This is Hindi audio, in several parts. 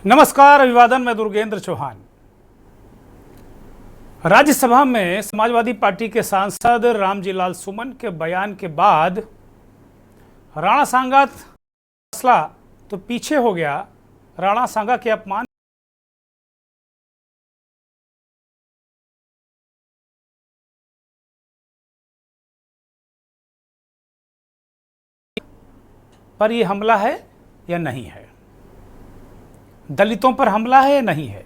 नमस्कार, अभिवादन। मैं दुर्गेंद्र चौहान। राज्यसभा में समाजवादी पार्टी के सांसद रामजी लाल सुमन के बयान के बाद राणा सांगा मसला तो पीछे हो गया। राणा सांगा के अपमान पर यह हमला है या नहीं है, दलितों पर हमला है या नहीं है।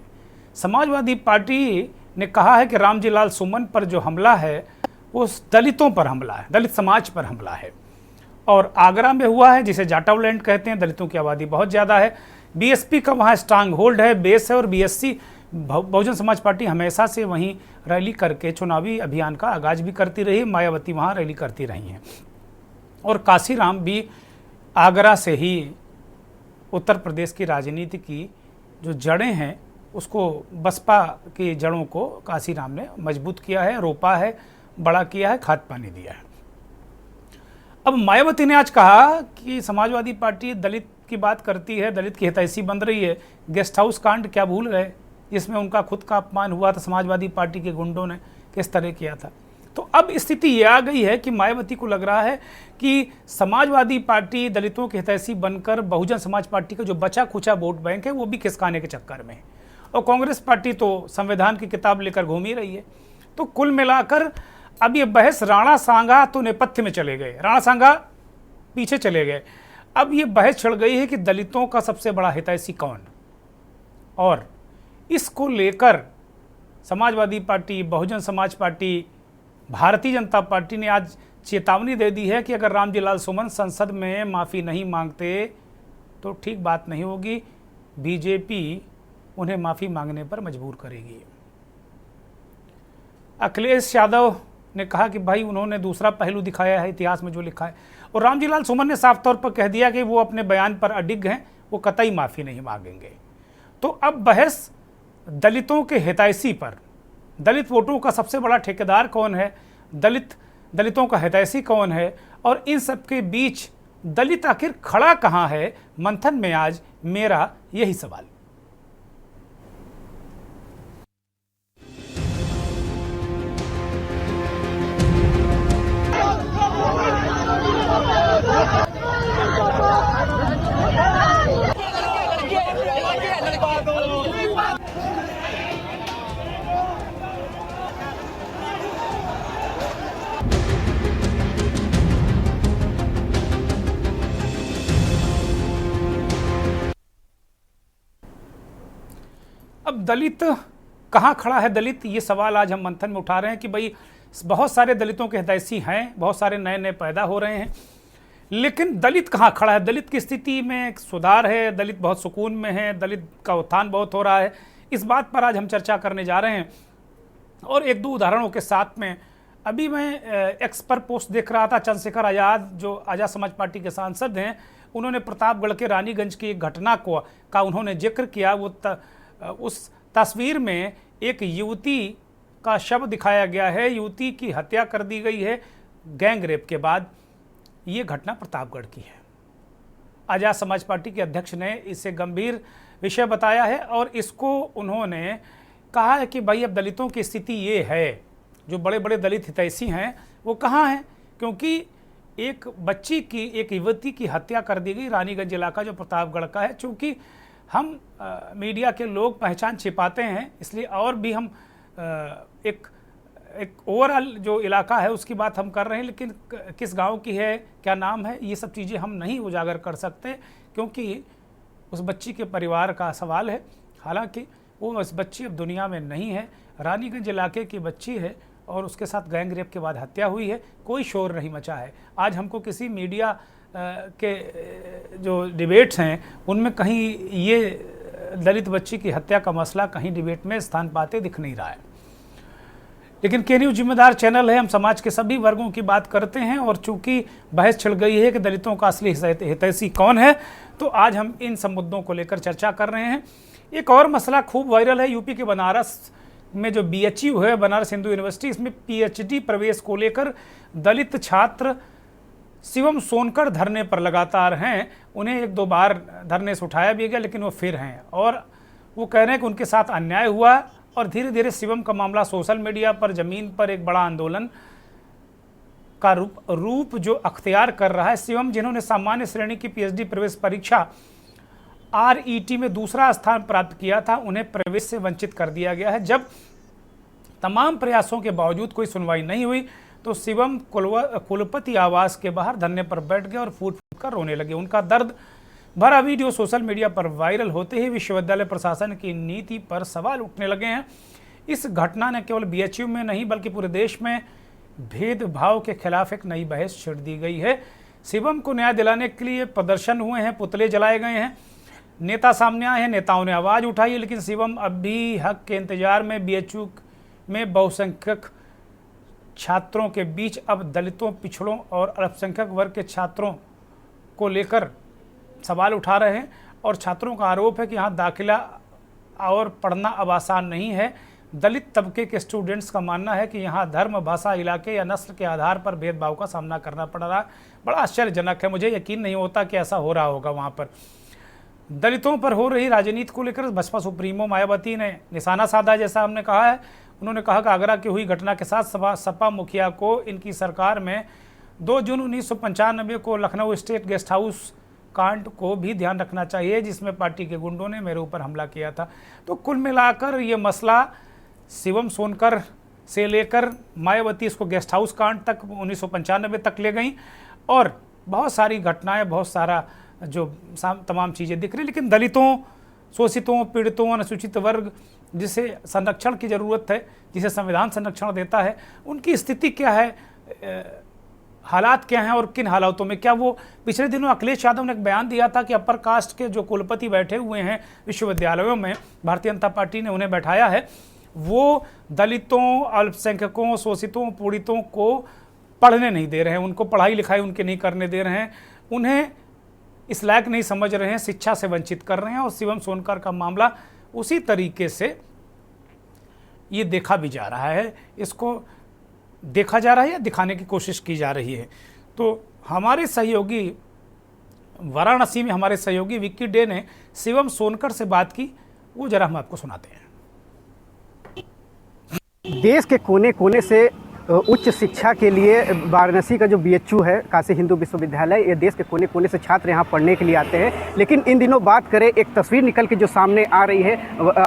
समाजवादी पार्टी ने कहा है कि रामजी लाल सुमन पर जो हमला है वो दलितों पर हमला है, दलित समाज पर हमला है। और आगरा में हुआ है, जिसे जाटवलैंड कहते हैं। दलितों की आबादी बहुत ज़्यादा है। बीएसपी का वहाँ स्ट्रांग होल्ड है, बेस है। और बीएससी बहुजन समाज पार्टी हमेशा से वहीं रैली करके चुनावी अभियान का आगाज भी करती रही। मायावती वहाँ रैली करती रही हैं। और काशीराम भी आगरा से ही उत्तर प्रदेश की राजनीति की जो जड़ें हैं उसको, बसपा की जड़ों को काशीराम ने मजबूत किया है, रोपा है, बड़ा किया है, खाद पानी दिया है। अब मायावती ने आज कहा कि समाजवादी पार्टी दलित की बात करती है, दलित की हितैषी बन रही है। गेस्ट हाउस कांड क्या भूल गए, जिसमें उनका खुद का अपमान हुआ था। समाजवादी पार्टी के गुंडों ने किस तरह किया था। तो अब स्थिति ये आ गई है कि मायावती को लग रहा है कि समाजवादी पार्टी दलितों के हितैषी बनकर बहुजन समाज पार्टी का जो बचा खुचा वोट बैंक है वो भी खिसकाने के चक्कर में है। और कांग्रेस पार्टी तो संविधान की किताब लेकर घूम ही रही है। तो कुल मिलाकर अब ये बहस, राणा सांगा तो नेपथ्य में चले गए, राणा सांगा पीछे चले गए। अब ये बहस छिड़ गई है कि दलितों का सबसे बड़ा हितैषी कौन। और इसको लेकर Samajwadi party, Bahujan Samaj party, Bharatiya Janata party ने आज चेतावनी दे दी है कि अगर रामजी लाल सुमन संसद में माफ़ी नहीं मांगते तो ठीक बात नहीं होगी। बीजेपी उन्हें माफ़ी मांगने पर मजबूर करेगी। अखिलेश यादव ने कहा कि भाई उन्होंने दूसरा पहलू दिखाया है इतिहास में जो लिखा है। और रामजी लाल सुमन ने साफ तौर पर कह दिया कि वो अपने बयान पर अडिग हैं, वो कतई माफ़ी नहीं मांगेंगे। तो अब बहस दलितों के हितैषी पर, दलित वोटों का सबसे बड़ा ठेकेदार कौन है, दलितों का हितैषी कौन है, और इन सब के बीच दलित आखिर खड़ा कहाँ है, मंथन में आज मेरा यही सवाल। अब दलित कहाँ खड़ा है, दलित, ये सवाल आज हम मंथन में उठा रहे हैं कि भाई बहुत सारे दलितों के हितैषी हैं, बहुत सारे नए नए पैदा हो रहे हैं, लेकिन दलित कहाँ खड़ा है। दलित की स्थिति में सुधार है, दलित बहुत सुकून में है, दलित का उत्थान बहुत हो रहा है। इस बात पर आज हम चर्चा करने जा रहे हैं। और एक दो उदाहरणों के साथ में, अभी मैं एक्स पर पोस्ट देख रहा था, चंद्रशेखर आज़ाद जो आज़ाद समाज पार्टी के सांसद हैं, उन्होंने प्रतापगढ़ के रानीगंज की एक घटना का उन्होंने जिक्र किया। उस तस्वीर में एक युवती का शव दिखाया गया है, युवती की हत्या कर दी गई है गैंग रेप के बाद। ये घटना प्रतापगढ़ की है। आज़ाद समाज पार्टी के अध्यक्ष ने इसे गंभीर विषय बताया है और इसको उन्होंने कहा है कि भाई अब दलितों की स्थिति ये है, जो बड़े बड़े दलित हितैषी हैं वो कहाँ हैं, क्योंकि एक बच्ची की, एक युवती की हत्या कर दी गई। रानीगंज इलाका जो प्रतापगढ़ का है, चूँकि हम मीडिया के लोग पहचान छिपाते हैं, इसलिए और भी हम एक ओवरऑल जो इलाका है उसकी बात हम कर रहे हैं, लेकिन किस गांव की है, क्या नाम है, ये सब चीज़ें हम नहीं उजागर कर सकते, क्योंकि उस बच्ची के परिवार का सवाल है। हालांकि वो उस बच्ची अब दुनिया में नहीं है, रानीगंज इलाके की बच्ची है और उसके साथ गैंग रेप के बाद हत्या हुई है। कोई शोर नहीं मचा है। आज हमको किसी मीडिया के जो डिबेट्स हैं उनमें कहीं ये दलित बच्ची की हत्या का मसला कहीं डिबेट में स्थान पाते दिख नहीं रहा है। लेकिन के न्यूज़ जिम्मेदार चैनल है, हम समाज के सभी वर्गों की बात करते हैं। और चूंकि बहस छिड़ गई है कि दलितों का असली हितैषी कौन है, तो आज हम इन सब मुद्दों को लेकर चर्चा कर रहे हैं। एक और मसला खूब वायरल है, यूपी के बनारस में जो BHU है, बनारस हिंदू यूनिवर्सिटी, इसमें PhD प्रवेश को लेकर दलित छात्र शिवम सोनकर धरने पर लगातार हैं। उन्हें 1-2 बार धरने से उठाया भी गया, लेकिन वो फिर हैं और वो कह रहे हैं कि उनके साथ अन्याय हुआ और धीरे धीरे शिवम का मामला सोशल मीडिया पर, ज़मीन पर एक बड़ा आंदोलन का रूप जो अख्तियार कर रहा है। शिवम, जिन्होंने सामान्य श्रेणी की पीएचडी प्रवेश परीक्षा RET में दूसरा स्थान प्राप्त किया था, उन्हें प्रवेश से वंचित कर दिया गया है। जब तमाम प्रयासों के बावजूद कोई सुनवाई नहीं हुई तो शिवम कुलपति आवास के बाहर धरने पर बैठ गए और फूट फूट कर रोने लगे। उनका दर्द भरा वीडियो सोशल मीडिया पर वायरल होते ही विश्वविद्यालय प्रशासन की नीति पर सवाल उठने लगे हैं। इस घटना ने केवल BHU में नहीं बल्कि पूरे देश में भेदभाव के खिलाफ एक नई बहस छिड़ दी गई है। शिवम को न्याय दिलाने के लिए प्रदर्शन हुए हैं, पुतले जलाए गए हैं, नेता सामने आए हैं, नेताओं ने आवाज़ उठाई है, लेकिन शिवम अब भी हक के इंतजार में। BHU में बहुसंख्यक छात्रों के बीच अब दलितों, पिछड़ों और अल्पसंख्यक वर्ग के छात्रों को लेकर सवाल उठा रहे हैं और छात्रों का आरोप है कि यहाँ दाखिला और पढ़ना अब आसान नहीं है। दलित तबके के स्टूडेंट्स का मानना है कि यहाँ धर्म, भाषा, इलाके या नस्ल के आधार पर भेदभाव का सामना करना पड़ रहा है। बड़ा आश्चर्यजनक है, मुझे यकीन नहीं होता कि ऐसा हो रहा होगा वहाँ पर। दलितों पर हो रही राजनीति को लेकर बसपा सुप्रीमो मायावती ने निशाना साधा, जैसा हमने कहा है। उन्होंने कहा कि आगरा की हुई घटना के साथ सपा मुखिया को इनकी सरकार में 2 जून 1995 को लखनऊ स्टेट गेस्ट हाउस कांड को भी ध्यान रखना चाहिए, जिसमें पार्टी के गुंडों ने मेरे ऊपर हमला किया था। तो कुल मिलाकर ये मसला शिवम सोनकर से लेकर मायावती इसको गेस्ट हाउस कांड तक 1995 तक ले गई और बहुत सारी घटनाएं, बहुत सारा जो तमाम चीज़ें दिख रही। लेकिन दलितों, शोषितों, पीड़ितों, अनुसूचित वर्ग जिसे संरक्षण की ज़रूरत है, जिसे संविधान संरक्षण देता है, उनकी स्थिति क्या है, हालात क्या हैं और किन हालातों में। क्या वो पिछले दिनों अखिलेश यादव ने एक बयान दिया था कि अपर कास्ट के जो कुलपति बैठे हुए हैं विश्वविद्यालयों में, भारतीय जनता पार्टी ने उन्हें बैठाया है, वो दलितों, अल्पसंख्यकों, शोषितों, पीड़ितों को पढ़ने नहीं दे रहे हैं, उनको पढ़ाई लिखाई उनके नहीं करने दे रहे हैं, उन्हें इस लायक नहीं समझ रहे हैं, शिक्षा से वंचित कर रहे हैं। और शिवम सोनकर का मामला उसी तरीके से ये देखा भी जा रहा है, इसको देखा जा रहा है या दिखाने की कोशिश की जा रही है। तो हमारे सहयोगी वाराणसी में हमारे सहयोगी विक्की डे ने शिवम सोनकर से बात की, वो जरा हम आपको सुनाते हैं। देश के कोने कोने से उच्च शिक्षा के लिए वाराणसी का जो BHU है, काशी हिंदू विश्वविद्यालय, ये देश के कोने कोने से छात्र यहाँ पढ़ने के लिए आते हैं। लेकिन इन दिनों बात करें, एक तस्वीर निकल के जो सामने आ रही है,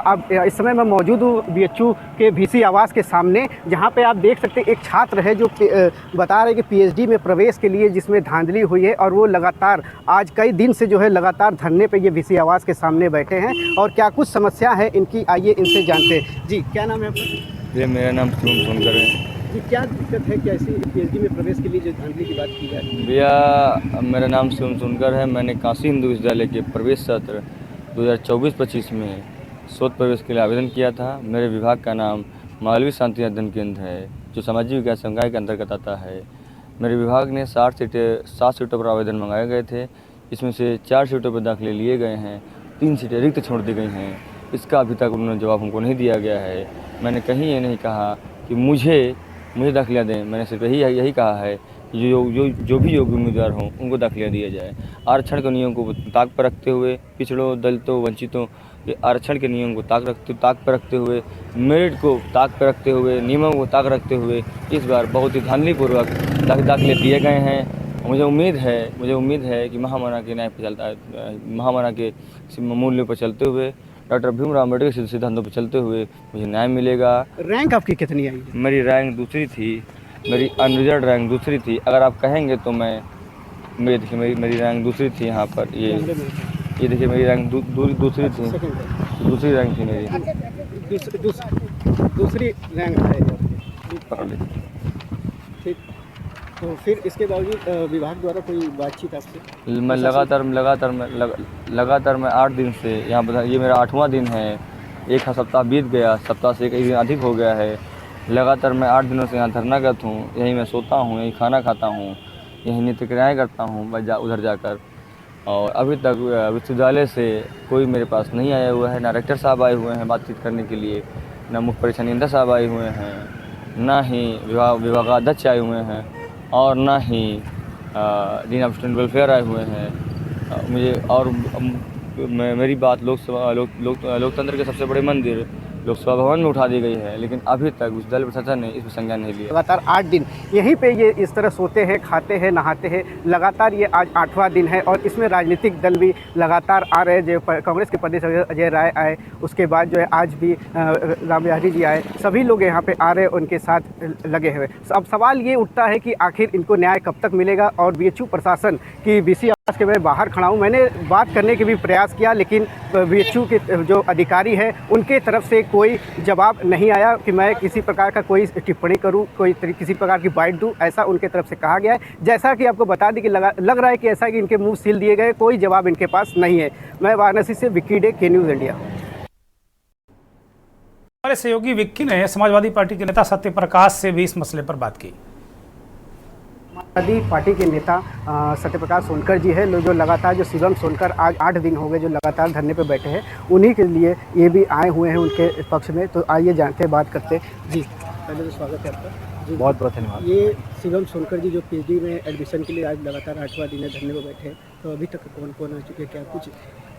अब इस समय मैं मौजूद हूँ BHU के VC आवास के सामने, जहाँ पे आप देख सकते हैं एक छात्र है जो बता रहे हैं कि PhD में प्रवेश के लिए जिसमें धांधली हुई है और वो लगातार आज कई दिन से जो है लगातार धरने पर ये VC आवास के सामने बैठे हैं। और क्या कुछ समस्या है इनकी, आइए इनसे जानते हैं। जी, क्या नाम है आपका? जी, मेरा नाम शिवम सोनकर है। जी, क्या दिक्कत है, कैसी PhD में प्रवेश के लिए जो धांधली की बात की जा रही है? भैया, मेरा नाम शिवम सोनकर है। मैंने काशी हिंदू विश्वविद्यालय के प्रवेश सत्र 2024-25 में शोध प्रवेश के लिए आवेदन किया था। मेरे विभाग का नाम मालवीय शांति अध्ययन केंद्र है, जो सामाजिक विकास संकाय के अंतर्गत आता है। मेरे विभाग ने 7 सीटों पर आवेदन मंगाए गए थे। इसमें से 4 सीटों पर दाखिले लिए गए हैं, 3 सीटें रिक्त छोड़ दी गई हैं। इसका अभी तक उन्होंने जवाब हमको नहीं दिया गया है। मैंने कहीं ये नहीं कहा कि मुझे दाखिला दें, मैंने सिर्फ यही कहा है कि जो भी योग्य उम्मीदवार हों उनको दाखिला दिया जाए। आरक्षण के नियम को ताक पर रखते हुए, पिछड़ों, दलितों, वंचितों के आरक्षण के नियम को ताक पर रखते हुए, मेरिट को ताक पर रखते हुए, नियमों को ताक रखते हुए इस बार बहुत ही धांधलीपूर्वक दाखिले दिए गए हैं। मुझे उम्मीद है कि महामानव के न्याय पर चलता है, महामानव के मूल्यों पर चलते हुए, डॉक्टर भीमराव अम्बेडकर के सिद्धांतों पर चलते हुए मुझे न्याय मिलेगा। रैंक आपकी कितनी आई? मेरी रैंक दूसरी थी, मेरी अनरिजर्व रैंक दूसरी थी। अगर आप कहेंगे तो मेरी रैंक दूसरी थी। यहाँ पर ये देखिए, मेरी रैंक दूसरी थी, दूसरी रैंक थी मेरी। दूसरी रैंक है। ठीक, तो फिर इसके बावजूद विभाग द्वारा कोई बातचीत आपसे? मैं लगातार मैं 8 दिन से यहाँ पर, ये मेरा 8वां दिन है। एक सप्ताह बीत गया, सप्ताह से एक दिन अधिक हो गया है। लगातार मैं 8 दिनों से यहाँ धरनागत हूँ। यहीं मैं सोता हूँ, यहीं खाना खाता हूँ, यहीं नित्य क्रियाएँ करता हूँ उधर जाकर। और अभी तक विश्वविद्यालय से कोई मेरे पास नहीं आया हुआ है। ना रेक्टर साहब आए हुए हैं बातचीत करने के लिए, ना मुख्य परीक्षा नियंत्रक साहब आए हुए हैं, ना ही विभागाध्यक्ष आए हुए हैं, और ना ही डीन ऑफ स्टूडेंट वेलफेयर आए हुए हैं। मुझे और मेरी बात लोकतंत्र के सबसे बड़े मंदिर लोकसभा भवन में उठा दी गई है, लेकिन अभी तक विश्वविद्यालय प्रशासन ने इस पर संज्ञान नहीं लिया। लगातार 8 दिन यहीं पे ये इस तरह सोते हैं, खाते हैं, नहाते हैं। लगातार ये आज 8वां दिन है और इसमें राजनीतिक दल भी लगातार आ रहे हैं। जो कांग्रेस के प्रदेश अध्यक्ष अजय राय आए, उसके बाद जो है आज भी राम बिहारी जी आए, सभी लोग यहाँ पे आ रहे हैं, उनके साथ लगे हुए। अब सवाल ये उठता है कि आखिर इनको न्याय कब तक मिलेगा। और बीएचयू प्रशासन की बीसी आवास के मैं बाहर खड़ा हूँ, मैंने बात करने के भी प्रयास किया, लेकिन बीएचयू के जो अधिकारी है उनके तरफ से कोई जवाब नहीं आया कि मैं किसी प्रकार का कोई टिप्पणी करूं, किसी प्रकार की बाइट दूं, ऐसा उनके तरफ से कहा गया है। जैसा कि आपको बता दें कि लग रहा है कि ऐसा कि इनके मुंह सील दिए गए, कोई जवाब इनके पास नहीं है। मैं वाराणसी से विक्की डे, के न्यूज़ इंडिया। हमारे सहयोगी विक्की ने समाजवादी पार्टी के नेता सत्यप्रकाश से भी इस मसले पर बात की। समाजवादी पार्टी के नेता सत्यप्रकाश सोनकर जी है, जो लगातार जो शिवम सोनकर आज 8 दिन हो गए जो लगातार धरने पे बैठे हैं, उन्हीं के लिए ये भी आए हुए हैं उनके पक्ष में। तो आइए जानते हैं, बात करते हैं। जी पहले तो स्वागत है आपका जी। बहुत बहुत धन्यवाद। ये शिवम सोनकर जी जो पीएचडी में एडमिशन के लिए आज लगातार 8वां दिन है धरने पे बैठे हैं, तो अभी तक कौन कौन आ चुके हैं, क्या कुछ?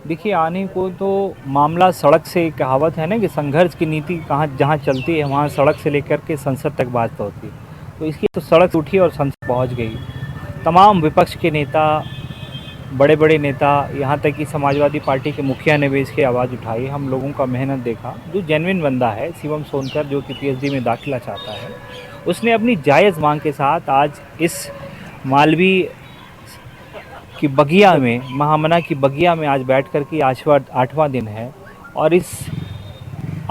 देखिए, आने को तो मामला सड़क से, कहावत है ना कि संघर्ष की नीति जहाँ चलती है वहाँ सड़क से लेकर के संसद तक बात होती है। तो इसकी तो सड़क उठी और संसद पहुँच गई। तमाम विपक्ष के नेता, बड़े बड़े नेता, यहाँ तक कि समाजवादी पार्टी के मुखिया ने भी इसकी आवाज़ उठाई। हम लोगों का मेहनत देखा। जो जेन्युइन बंदा है शिवम सोनकर, जो कि पीएचडी में दाखिला चाहता है, उसने अपनी जायज़ मांग के साथ आज इस मालवी की बगिया में, महामना की बगिया में आज बैठ कर के 8वां दिन है और इस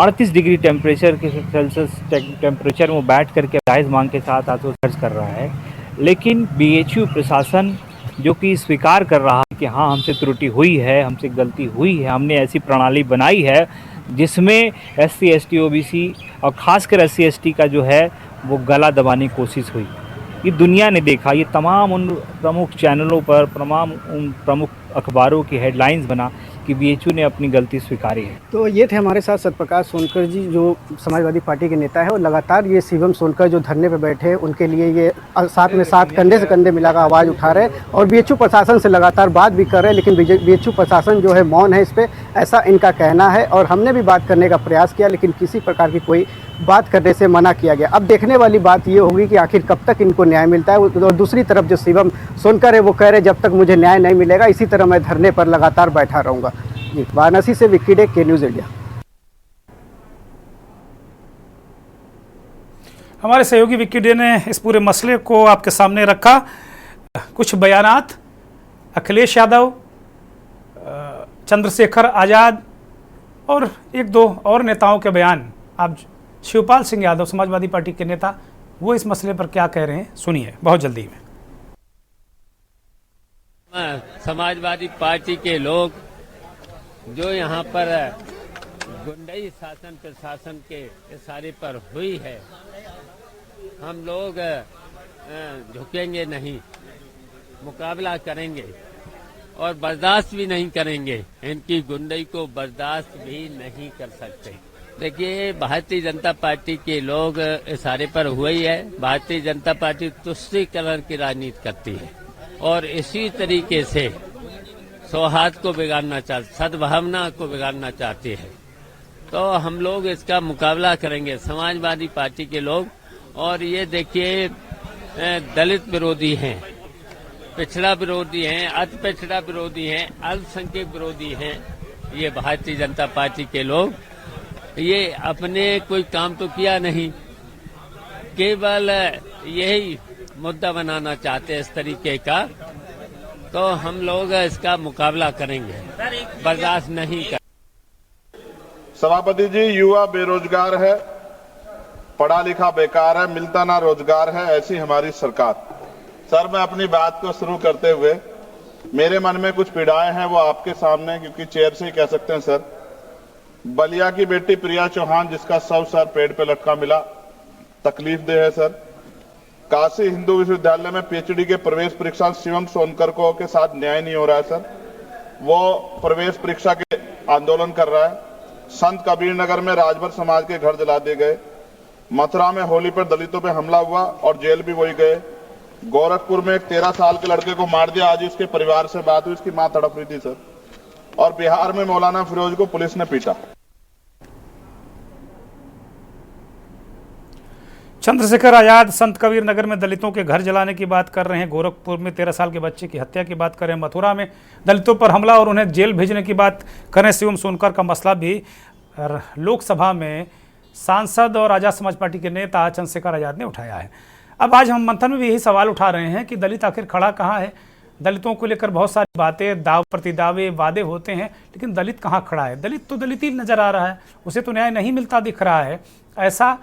38 डिग्री टेम्परेचर के सेल्सियस टेम्परेचर में बैठ करके जायज़ मांग के साथ आज वो खर्च कर रहा है। लेकिन बीएचयू प्रशासन जो कि स्वीकार कर रहा है कि हाँ, हमसे त्रुटि हुई है, हमसे गलती हुई है, हमने ऐसी प्रणाली बनाई है जिसमें SC ST OBC और ख़ासकर SC ST का जो है वो गला दबाने की कोशिश हुई। ये दुनिया ने देखा, ये तमाम उन प्रमुख चैनलों पर, तमाम उन प्रमुख अखबारों की हेडलाइंस बना कि बीएचयू ने अपनी गलती स्वीकारी है। तो ये थे हमारे साथ सत्यप्रकाश सोनकर जी, जो समाजवादी पार्टी के नेता है, और लगातार ये शिवम सोनकर जो धरने पे बैठे हैं उनके लिए ये साथ में साथ कंधे से कंधे मिलाकर आवाज़ उठा रहे हैं और बीएचयू प्रशासन से लगातार बात भी कर रहे हैं। लेकिन बीएचयू प्रशासन जो है मौन है इस पर, ऐसा इनका कहना है। और हमने भी बात करने का प्रयास किया, लेकिन किसी प्रकार की कोई बात करने से मना किया गया। अब देखने वाली बात ये होगी कि आखिर कब तक इनको न्याय मिलता है। और दूसरी तरफ जो शिवम सोनकर है वो कह रहे जब तक मुझे न्याय नहीं मिलेगा इसी तरह मैं धरने पर लगातार बैठा रहूँगा। जी, वाराणसी से विक्की डे, के न्यूज़ इंडिया। हमारे सहयोगी विक्की डे ने इस पूरे मसले को आपके सामने रखा। कुछ बयानात अखिलेश यादव, चंद्रशेखर आज़ाद और एक दो और नेताओं के बयान। आप शिवपाल सिंह यादव, समाजवादी पार्टी के नेता, वो इस मसले पर क्या कह रहे हैं, सुनिए बहुत जल्दी में। समाजवादी पार्टी के लोग जो यहाँ पर गुंडई शासन प्रशासन के इशारे पर हुई है, हम लोग झुकेंगे नहीं, मुकाबला करेंगे और बर्दाश्त भी नहीं करेंगे। इनकी गुंडई को बर्दाश्त भी नहीं कर सकते। देखिए, भारतीय जनता पार्टी के लोग इशारे पर हुए ही है। भारतीय जनता पार्टी तुष्टीकरण की राजनीति करती है और इसी तरीके से सौहार्द को बिगाड़ना चाहती, सद्भावना को बिगाड़ना चाहती है। तो हम लोग इसका मुकाबला करेंगे, समाजवादी पार्टी के लोग। और ये देखिए, दलित विरोधी हैं, पिछड़ा विरोधी हैं, अति पिछड़ा विरोधी हैं, अल्पसंख्यक विरोधी हैं ये भारतीय जनता पार्टी के लोग। ये अपने कोई काम तो किया नहीं, केवल यही मुद्दा बनाना चाहते हैं इस तरीके का। तो हम लोग इसका मुकाबला करेंगे, बर्दाश्त नहीं कर। सभापति जी, युवा बेरोजगार है, पढ़ा लिखा बेकार है, मिलता ना रोजगार है, ऐसी हमारी सरकार। सर, मैं अपनी बात को शुरू करते हुए, मेरे मन में कुछ पीड़ाएं हैं, वो आपके सामने क्योंकि चेयर से ही कह सकते हैं। सर, बलिया की बेटी प्रिया चौहान जिसका शव सर पेड़ पे लटका मिला, तकलीफ दे है। सर, काशी हिंदू विश्वविद्यालय में पीएचडी के प्रवेश परीक्षा शिवम सोनकर को के साथ न्याय नहीं हो रहा है। सर, वो प्रवेश परीक्षा के आंदोलन कर रहा है। संत कबीर नगर में राजभर समाज के घर जला दिए गए। मथुरा में होली पर दलितों पे हमला हुआ और जेल भी वही गए। गोरखपुर में एक 13 साल के लड़के को मार दिया, आज उसके परिवार से बात हुई, उसकी मां तड़प रही थी सर। और बिहार में मौलाना फिरोज को पुलिस ने पीटा। चंद्रशेखर आजाद संत कबीर नगर में दलितों के घर जलाने की बात कर रहे हैं, गोरखपुर में 13 साल के बच्चे की हत्या की बात कर रहे हैं, मथुरा में दलितों पर हमला और उन्हें जेल भेजने की बात कर रहे हैं। शिवम सोनकर का मसला भी लोकसभा में सांसद और आजाद समाज पार्टी के नेता चंद्रशेखर आजाद ने उठाया है। अब आज हम मंथन में भी यही सवाल उठा रहे हैं कि दलित आखिर खड़ा कहाँ है। दलितों को लेकर बहुत सारी बातें, दाव प्रतिदावे, वादे होते हैं, लेकिन दलित कहाँ खड़ा है। दलित तो दलित ही नजर आ रहा है, उसे तो न्याय नहीं मिलता दिख रहा है, ऐसा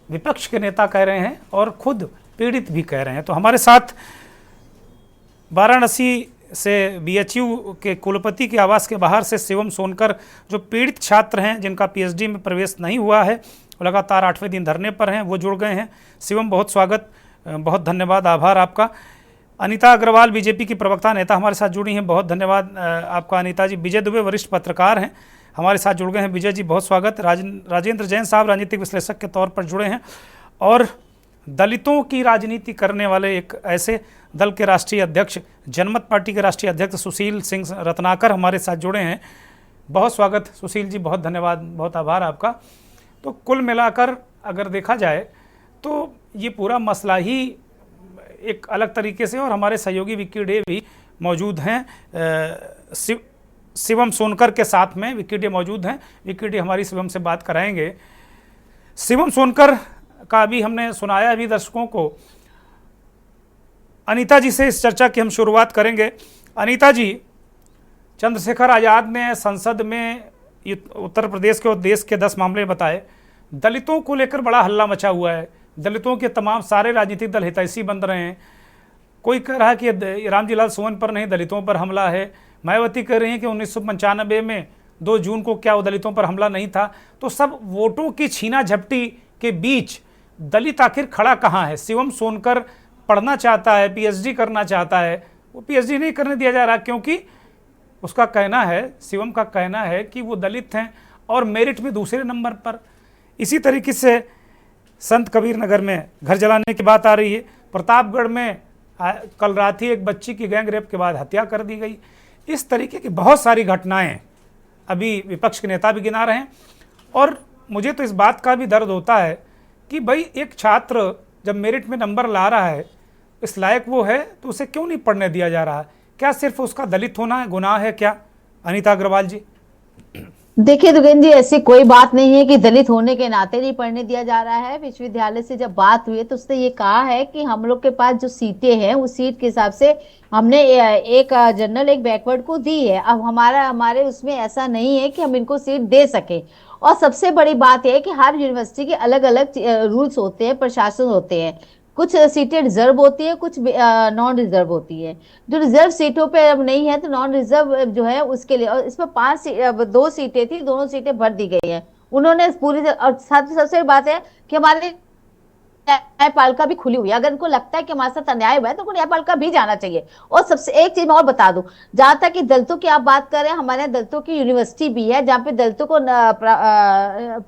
विपक्ष के नेता कह रहे हैं और खुद पीड़ित भी कह रहे हैं। तो हमारे साथ वाराणसी से बीएचयू के कुलपति के आवास के बाहर से शिवम सोनकर, जो पीड़ित छात्र हैं जिनका पीएचडी में प्रवेश नहीं हुआ है, लगातार 8वें दिन धरने पर हैं, वो जुड़ गए हैं। शिवम, बहुत स्वागत, बहुत धन्यवाद, आभार आपका। अनीता अग्रवाल बीजेपी की प्रवक्ता नेता हमारे साथ जुड़ी हैं, बहुत धन्यवाद आपका अनीता जी। विजय दुबे वरिष्ठ पत्रकार हैं, हमारे साथ जुड़ गए हैं, विजय जी बहुत स्वागत। राजेंद्र जैन साहब राजनीतिक विश्लेषक के तौर पर जुड़े हैं और दलितों की राजनीति करने वाले एक ऐसे दल के राष्ट्रीय अध्यक्ष, जनमत पार्टी के राष्ट्रीय अध्यक्ष सुशील सिंह रत्नाकर हमारे साथ जुड़े हैं, बहुत स्वागत सुशील जी, बहुत धन्यवाद, बहुत आभार आपका। तो कुल मिलाकर अगर देखा जाए तो ये पूरा मसला ही एक अलग तरीके से, और हमारे सहयोगी विक्की डे भी मौजूद हैं, शिवम सोनकर के साथ में विक्की डे मौजूद हैं। विक्की डे हमारी शिवम से बात कराएंगे। शिवम सोनकर का अभी हमने सुनाया अभी दर्शकों को। अनीता जी से इस चर्चा की हम शुरुआत करेंगे। अनीता जी, चंद्रशेखर आजाद ने संसद में उत्तर प्रदेश के और देश के 10 मामले बताए। दलितों को लेकर बड़ा हल्ला मचा हुआ है, दलितों के तमाम सारे राजनीतिक दल हितैषी बन रहे हैं। कोई कह रहा है कि रामजी लाल सोवन पर नहीं, दलितों पर हमला है। मायावती कह रही हैं कि 1995 में 2 जून को क्या वो दलितों पर हमला नहीं था। तो सब वोटों की छीना झपटी के बीच दलित आखिर खड़ा कहाँ है। शिवम सोनकर पढ़ना चाहता है, पीएचडी करना चाहता है, वो पीएचडी नहीं करने दिया जा रहा क्योंकि उसका कहना है, शिवम का कहना है कि वो दलित हैं और मेरिट में दूसरे नंबर पर। इसी तरीके से संत कबीर नगर में घर जलाने की बात आ रही है। प्रतापगढ़ में कल रात ही एक बच्ची की गैंग रेप के बाद हत्या कर दी गई। इस तरीके की बहुत सारी घटनाएं अभी विपक्ष के नेता भी गिना रहे हैं। और मुझे तो इस बात का भी दर्द होता है कि भाई एक छात्र जब मेरिट में नंबर ला रहा है, इस लायक वो है, तो उसे क्यों नहीं पढ़ने दिया जा रहा है? क्या सिर्फ उसका दलित होना गुनाह है क्या? अनीता अग्रवाल जी। देखिए दुगेन जी, ऐसी कोई बात नहीं है कि दलित होने के नाते नहीं पढ़ने दिया जा रहा है। विश्वविद्यालय से जब बात हुई तो उसने ये कहा है कि हम लोग के पास जो सीटें हैं उस सीट के हिसाब से हमने एक जनरल एक बैकवर्ड को दी है। अब हमारे उसमें ऐसा नहीं है कि हम इनको सीट दे सके। और सबसे बड़ी बात यह है कि हर यूनिवर्सिटी के अलग अलग रूल्स होते हैं, प्रशासन होते हैं। कुछ सीटें रिजर्व होती है, कुछ नॉन रिजर्व होती है। जो रिजर्व सीटों पे अब नहीं है तो नॉन रिजर्व जो है उसके लिए, और इसमें 2 सीटें थी, दोनों सीटें भर दी गई हैं उन्होंने पूरी। और सबसे बात है कि हमारे न्यायपालिका भी खुली हुई है। अगर इनको लगता है कि हमारे साथ अन्याय हुआ है तो उनको न्यायपालिका भी जाना चाहिए। और सबसे एक चीज मैं और बता दूं, जहां तक कि दलितों की आप बात कर रहे हैं, हमारे दलितों की यूनिवर्सिटी भी है जहां पे दलितों को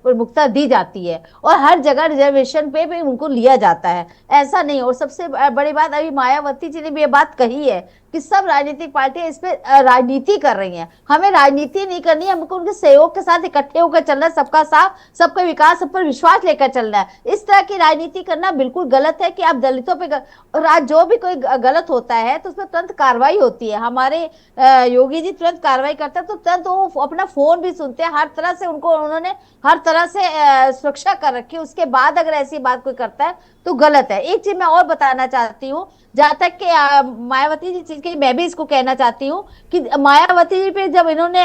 प्रमुखता दी जाती है और हर जगह रिजर्वेशन पे भी उनको लिया जाता है, ऐसा नहीं। और सबसे बड़ी बात, अभी मायावती जी ने भी ये बात कही है कि सब राजनीतिक पार्टियां इस पे राजनीति कर रही हैं। हमें राजनीति नहीं करनी है, हमको उनके सहयोग के साथ इकट्ठे होकर चलना है, सबका साथ, सबका विकास, सब पर विश्वास लेकर चलना है। इस तरह की राजनीति करना बिल्कुल गलत है कि आप दलितों पे जो भी कोई गलत होता है तो उसमें तुरंत कार्रवाई होती है। हमारे योगी जी तुरंत कार्रवाई करते हैं, तो तुरंत वो अपना फोन भी सुनते हैं। हर तरह से उन्होंने हर तरह से सुरक्षा कर रखी है। उसके बाद अगर ऐसी बात कोई करता है तो गलत है। एक चीज मैं और बताना चाहती हूँ, जहां तक कि मायावती जी चीज की, मैं भी इसको कहना चाहती हूँ कि मायावती जी पे जब इन्होंने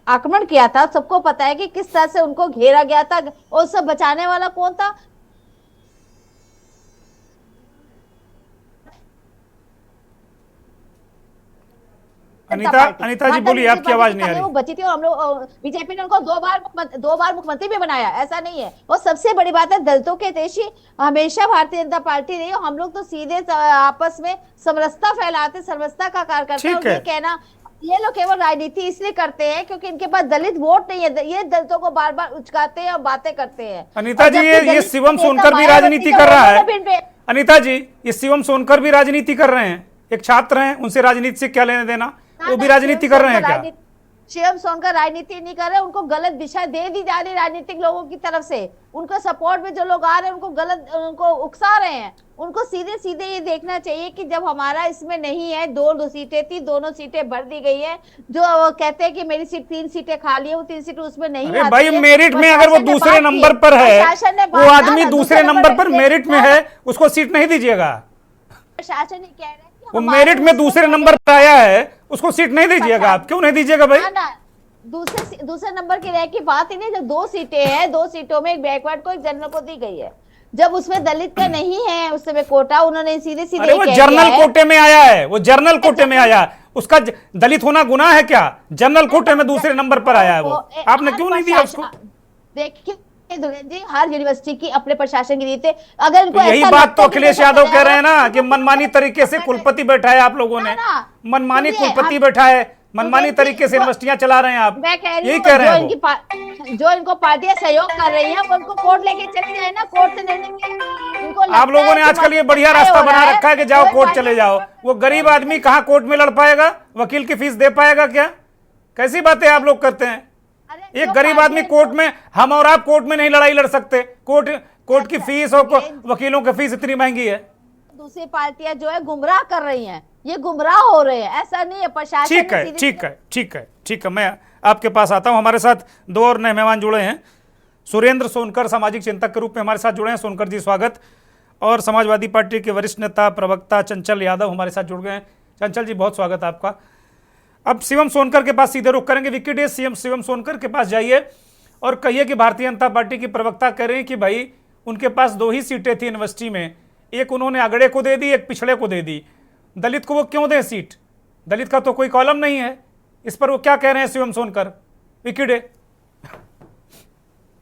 आक्रमण किया था, सबको पता है कि किस तरह से उनको घेरा गया था और सब बचाने वाला कौन था? अनीता जी बोलिए, आपकी आवाज नहीं आ रही। वो बची थी और हम लोग बीजेपी ने उनको 2 बार मुख्यमंत्री भी बनाया, ऐसा नहीं है। और सबसे बड़ी बात है, दलितों के देशी हमेशा भारतीय जनता पार्टी रही। हम लोग तो सीधे आपस में समरसता फैलाते, समरसता का कार्य करते हैं। ये कहना, ये लोग केवल राजनीति इसलिए करते हैं क्योंकि इनके पास दलित वोट नहीं है, ये दलितों को बार बार उचकाते हैं और बातें करते हैं। अनीता जी, ये शिवम सोनकर भी राजनीति कर रहा है। अनीता जी, ये शिवम सोनकर भी राजनीति कर रहे हैं, एक छात्र हैं, उनसे राजनीति से क्या लेने देना? वो भी राजनीति कर रहे हैं क्या? शिवम सोनकर राजनीति नहीं कर रहे, उनको गलत दिशा दे दी जा रही राजनीतिक लोगों की तरफ से। उनको सपोर्ट में जो लोग आ रहे हैं उनको गलत, उनको उकसा रहे हैं। उनको सीधे सीधे ये देखना चाहिए कि जब हमारा इसमें नहीं है, दो सीटें थी, दोनों सीटें भर दी गई है। जो कहते हैं कि मेरी सीट 3 सीटें खाली है, वो 3 सीटें उसमें नहीं आती भाई है। मेरिट में अगर वो दूसरे नंबर पर है, वो आदमी दूसरे नंबर पर मेरिट में है, उसको सीट नहीं दीजिएगा। प्रशासन ये कह रहे हैं वो मेरिट में दूसरे नंबर पर आया है, उसको सीट नहीं दीजिएगा। आप क्यों नहीं दीजिएगा भाई? ना दूसरे नंबर की रह की बात ही नहीं। जो 2 सीटें हैं, 2 सीटों में एक बैकवर्ड को, एक जनरल को दी गई है। जब उसमें दलित का नहीं है उस समय कोटा, उन्होंने सीधे सीधे वो जर्नल कोटे में आया है, वो जर्नल कोटे में आया, उसका दलित होना गुनाह है क्या? जनरल कोटे में दूसरे नंबर पर आया है वो, आपने क्यों नहीं दिया उसको? देखिए जी, हर यूनिवर्सिटी की अपने प्रशासन की रीति। अगर इनको यही बात तो अखिलेश यादव कह रहे हैं ना कि मनमानी तरीके से कुलपति बैठा है आप लोगों ने, मनमानी कुलपति बैठा है, मनमानी तरीके से यूनिवर्सिटियां चला रहे हैं आप, यही कह रहे हैं। जो इनको पार्टियां सहयोग कर रही हैं, उनको कोर्ट लेके चले जाए ना, कोर्ट से नहीं देंगे। आप लोगों ने आजकल ये बढ़िया रास्ता बना रखा है कि जाओ कोर्ट चले जाओ। वो गरीब आदमी कहाँ कोर्ट में लड़ पाएगा? वकील की फीस दे पाएगा क्या? कैसी बातें आप लोग करते हैं? एक गरीब आदमी कोर्ट में, हम और आप कोर्ट में नहीं लड़ाई लड़ सकते। कोर्ट की फीस और वकीलों की फीस इतनी महंगी है। दूसरी पार्टियां जो है गुमराह कर रही हैं, ये गुमराह हो रहे हैं, ऐसा नहीं है। प्रशासन ठीक है, मैं आपके पास आता हूं। हमारे साथ 2 और नए मेहमान जुड़े हैं। सुरेंद्र सोनकर सामाजिक चिंतक के रूप में हमारे साथ जुड़े हैं। सोनकर जी स्वागत। और समाजवादी पार्टी के वरिष्ठ नेता प्रवक्ता चंचल यादव हमारे साथ जुड़ गए हैं। चंचल जी बहुत स्वागत है आपका। अब शिवम सोनकर के पास सीधे रुख करेंगे। विकी डे, सीएम शिवम सोनकर के पास जाइए और कहिए कि भारतीय जनता पार्टी की प्रवक्ता कह रहे हैं कि भाई उनके पास 2 ही सीटें थी यूनिवर्सिटी में, एक उन्होंने अगड़े को दे दी, एक पिछड़े को दे दी। दलित को वो क्यों दें सीट? दलित का तो कोई कॉलम नहीं है। इस पर वो क्या कह रहे हैं शिवम सोनकर? विकी डे।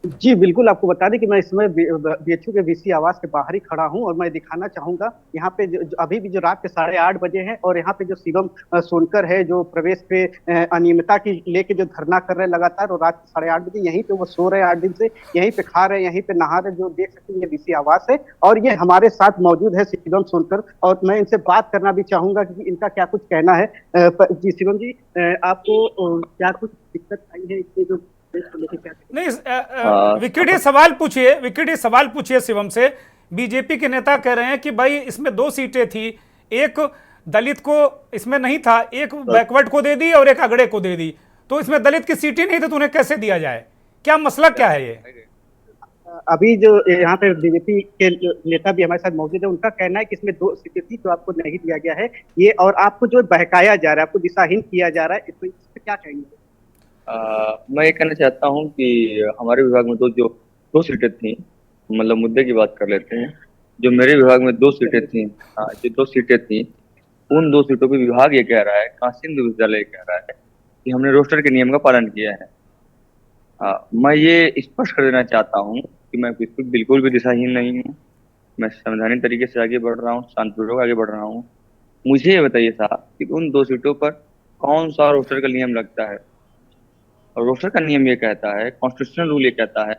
जी बिल्कुल, आपको बता दें कि मैं इस समय बीएचयू के वीसी आवास के बाहर ही खड़ा हूं और मैं दिखाना चाहूंगा यहाँ पे अभी भी जो रात के 8:30 बजे हैं और यहाँ पे जो शिवम सोनकर है जो प्रवेश पे अनियमितता की लेके जो धरना कर रहे हैं लगातार, और रात के 8:30 बजे यहीं पे वो सो रहे हैं 8 दिन से, यहीं पे खा रहे हैं, यहीं पे नहा रहे, जो देख सकते हैं ये वीसी आवास है। और ये हमारे साथ मौजूद है शिवम सोनकर, और मैं इनसे बात करना भी चाहूंगा कि इनका क्या कुछ कहना है। जी शिवम जी, आपको क्या कुछ दिक्कत आई है इसके जो नहीं? विकेटी सवाल पूछिए शिवम से। बीजेपी के नेता कह रहे हैं कि भाई इसमें 2 सीटें थी, एक दलित को इसमें नहीं था, एक बैकवर्ड को दे दी और एक अगड़े को दे दी, तो इसमें दलित की सीटें नहीं थी तो उन्हें कैसे दिया जाए? क्या मसला क्या है ये? अभी जो यहाँ पे बीजेपी के नेता भी हमारे साथ मौजूद है, उनका कहना है कि इसमें 2 सीटें थी जो आपको नहीं दिया गया है ये, और आपको जो बहकाया जा रहा है, आपको दिशाहीन किया जा रहा है, इस पर क्या कहेंगे? मैं ये कहना चाहता हूँ कि हमारे विभाग में 2 सीटें थी, मतलब मुद्दे की बात कर लेते हैं। जो मेरे विभाग में 2 सीटें थी, जो 2 सीटें थी, उन 2 सीटों पे विभाग ये कह रहा है, काशी हिंदू विश्वविद्यालय कह रहा है कि हमने रोस्टर के नियम का पालन किया है। मैं ये स्पष्ट कर देना चाहता हूँ कि मैं बिल्कुल भी दिशाहीन नहीं हूँ। मैं संवैधानिक तरीके से आगे बढ़ रहा हूँ, शांतिपूर्वक आगे बढ़ रहा हूँ। मुझे ये बताइए साहब कि उन 2 सीटों पर कौन सा रोस्टर का नियम लगता है? और रोस्टर का नियम ये कहता है, कॉन्स्टिट्यूशनल रूल ये कहता है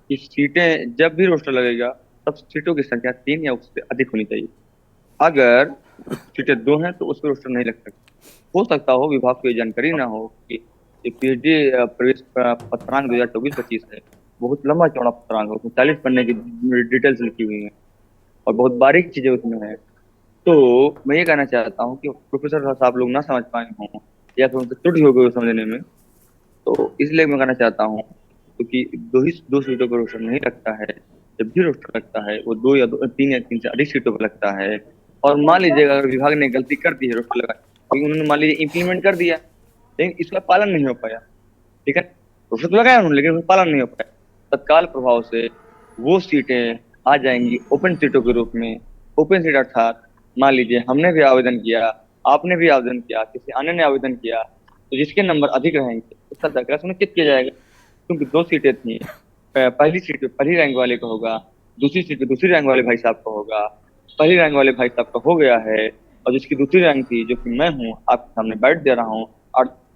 कि सीटें जब भी रोस्टर लगेगा तब सीटों की संख्या 3 या उससे अधिक होनी चाहिए। अगर सीटें 2 हैं तो उस पर रोस्टर नहीं लग सकता। हो सकता हो विभाग को ये जानकारी ना हो कि पीएचडी प्रवेश पत्रांक 2024-25 है, बहुत लंबा चौड़ा पत्रांक है, उसमें 40 पन्ने की डिटेल्स लिखी हुई है और बहुत बारीक चीजें उसमें है। तो मैं ये कहना चाहता हूँ कि प्रोफेसर साहब लोग ना समझ पाए हों या फिर उनसे त्रुटि हो गई समझने में, तो इसलिए मैं कहना चाहता हूँ क्योंकि 2 सीटों पर रोस्टर नहीं लगता है। जब भी रोस्टर लगता है वो 2 या 3 या 3 से अधिक सीटों पर लगता है। और मान लीजिएगा अगर विभाग ने गलती कर दी है रोस्टर लगा, क्योंकि उन्होंने मान लीजिए इम्प्लीमेंट कर दिया लेकिन इसका पालन नहीं हो पाया, ठीक है, रोस्टर तो लगाया उन्होंने लेकिन उसका पालन नहीं हो पाया, तत्काल प्रभाव से वो सीटें आ जाएंगी ओपन सीटों के रूप में। ओपन सीट अर्थात मान लीजिए हमने भी आवेदन किया, आपने भी आवेदन किया, किसी अन्य ने आवेदन किया, तो जिसके नंबर अधिक रहेंगे उसका दाखिला सुनिश्चित किया जाएगा। क्योंकि 2 सीटें थी, पहली सीट पे पहली रैंक वाले का होगा, दूसरी सीट पे दूसरी रैंक वाले भाई साहब का होगा, पहली रैंक वाले भाई साहब का हो गया है, और जिसकी दूसरी रैंक थी जो कि मैं हूँ, आपके सामने बैठ दे रहा हूँ,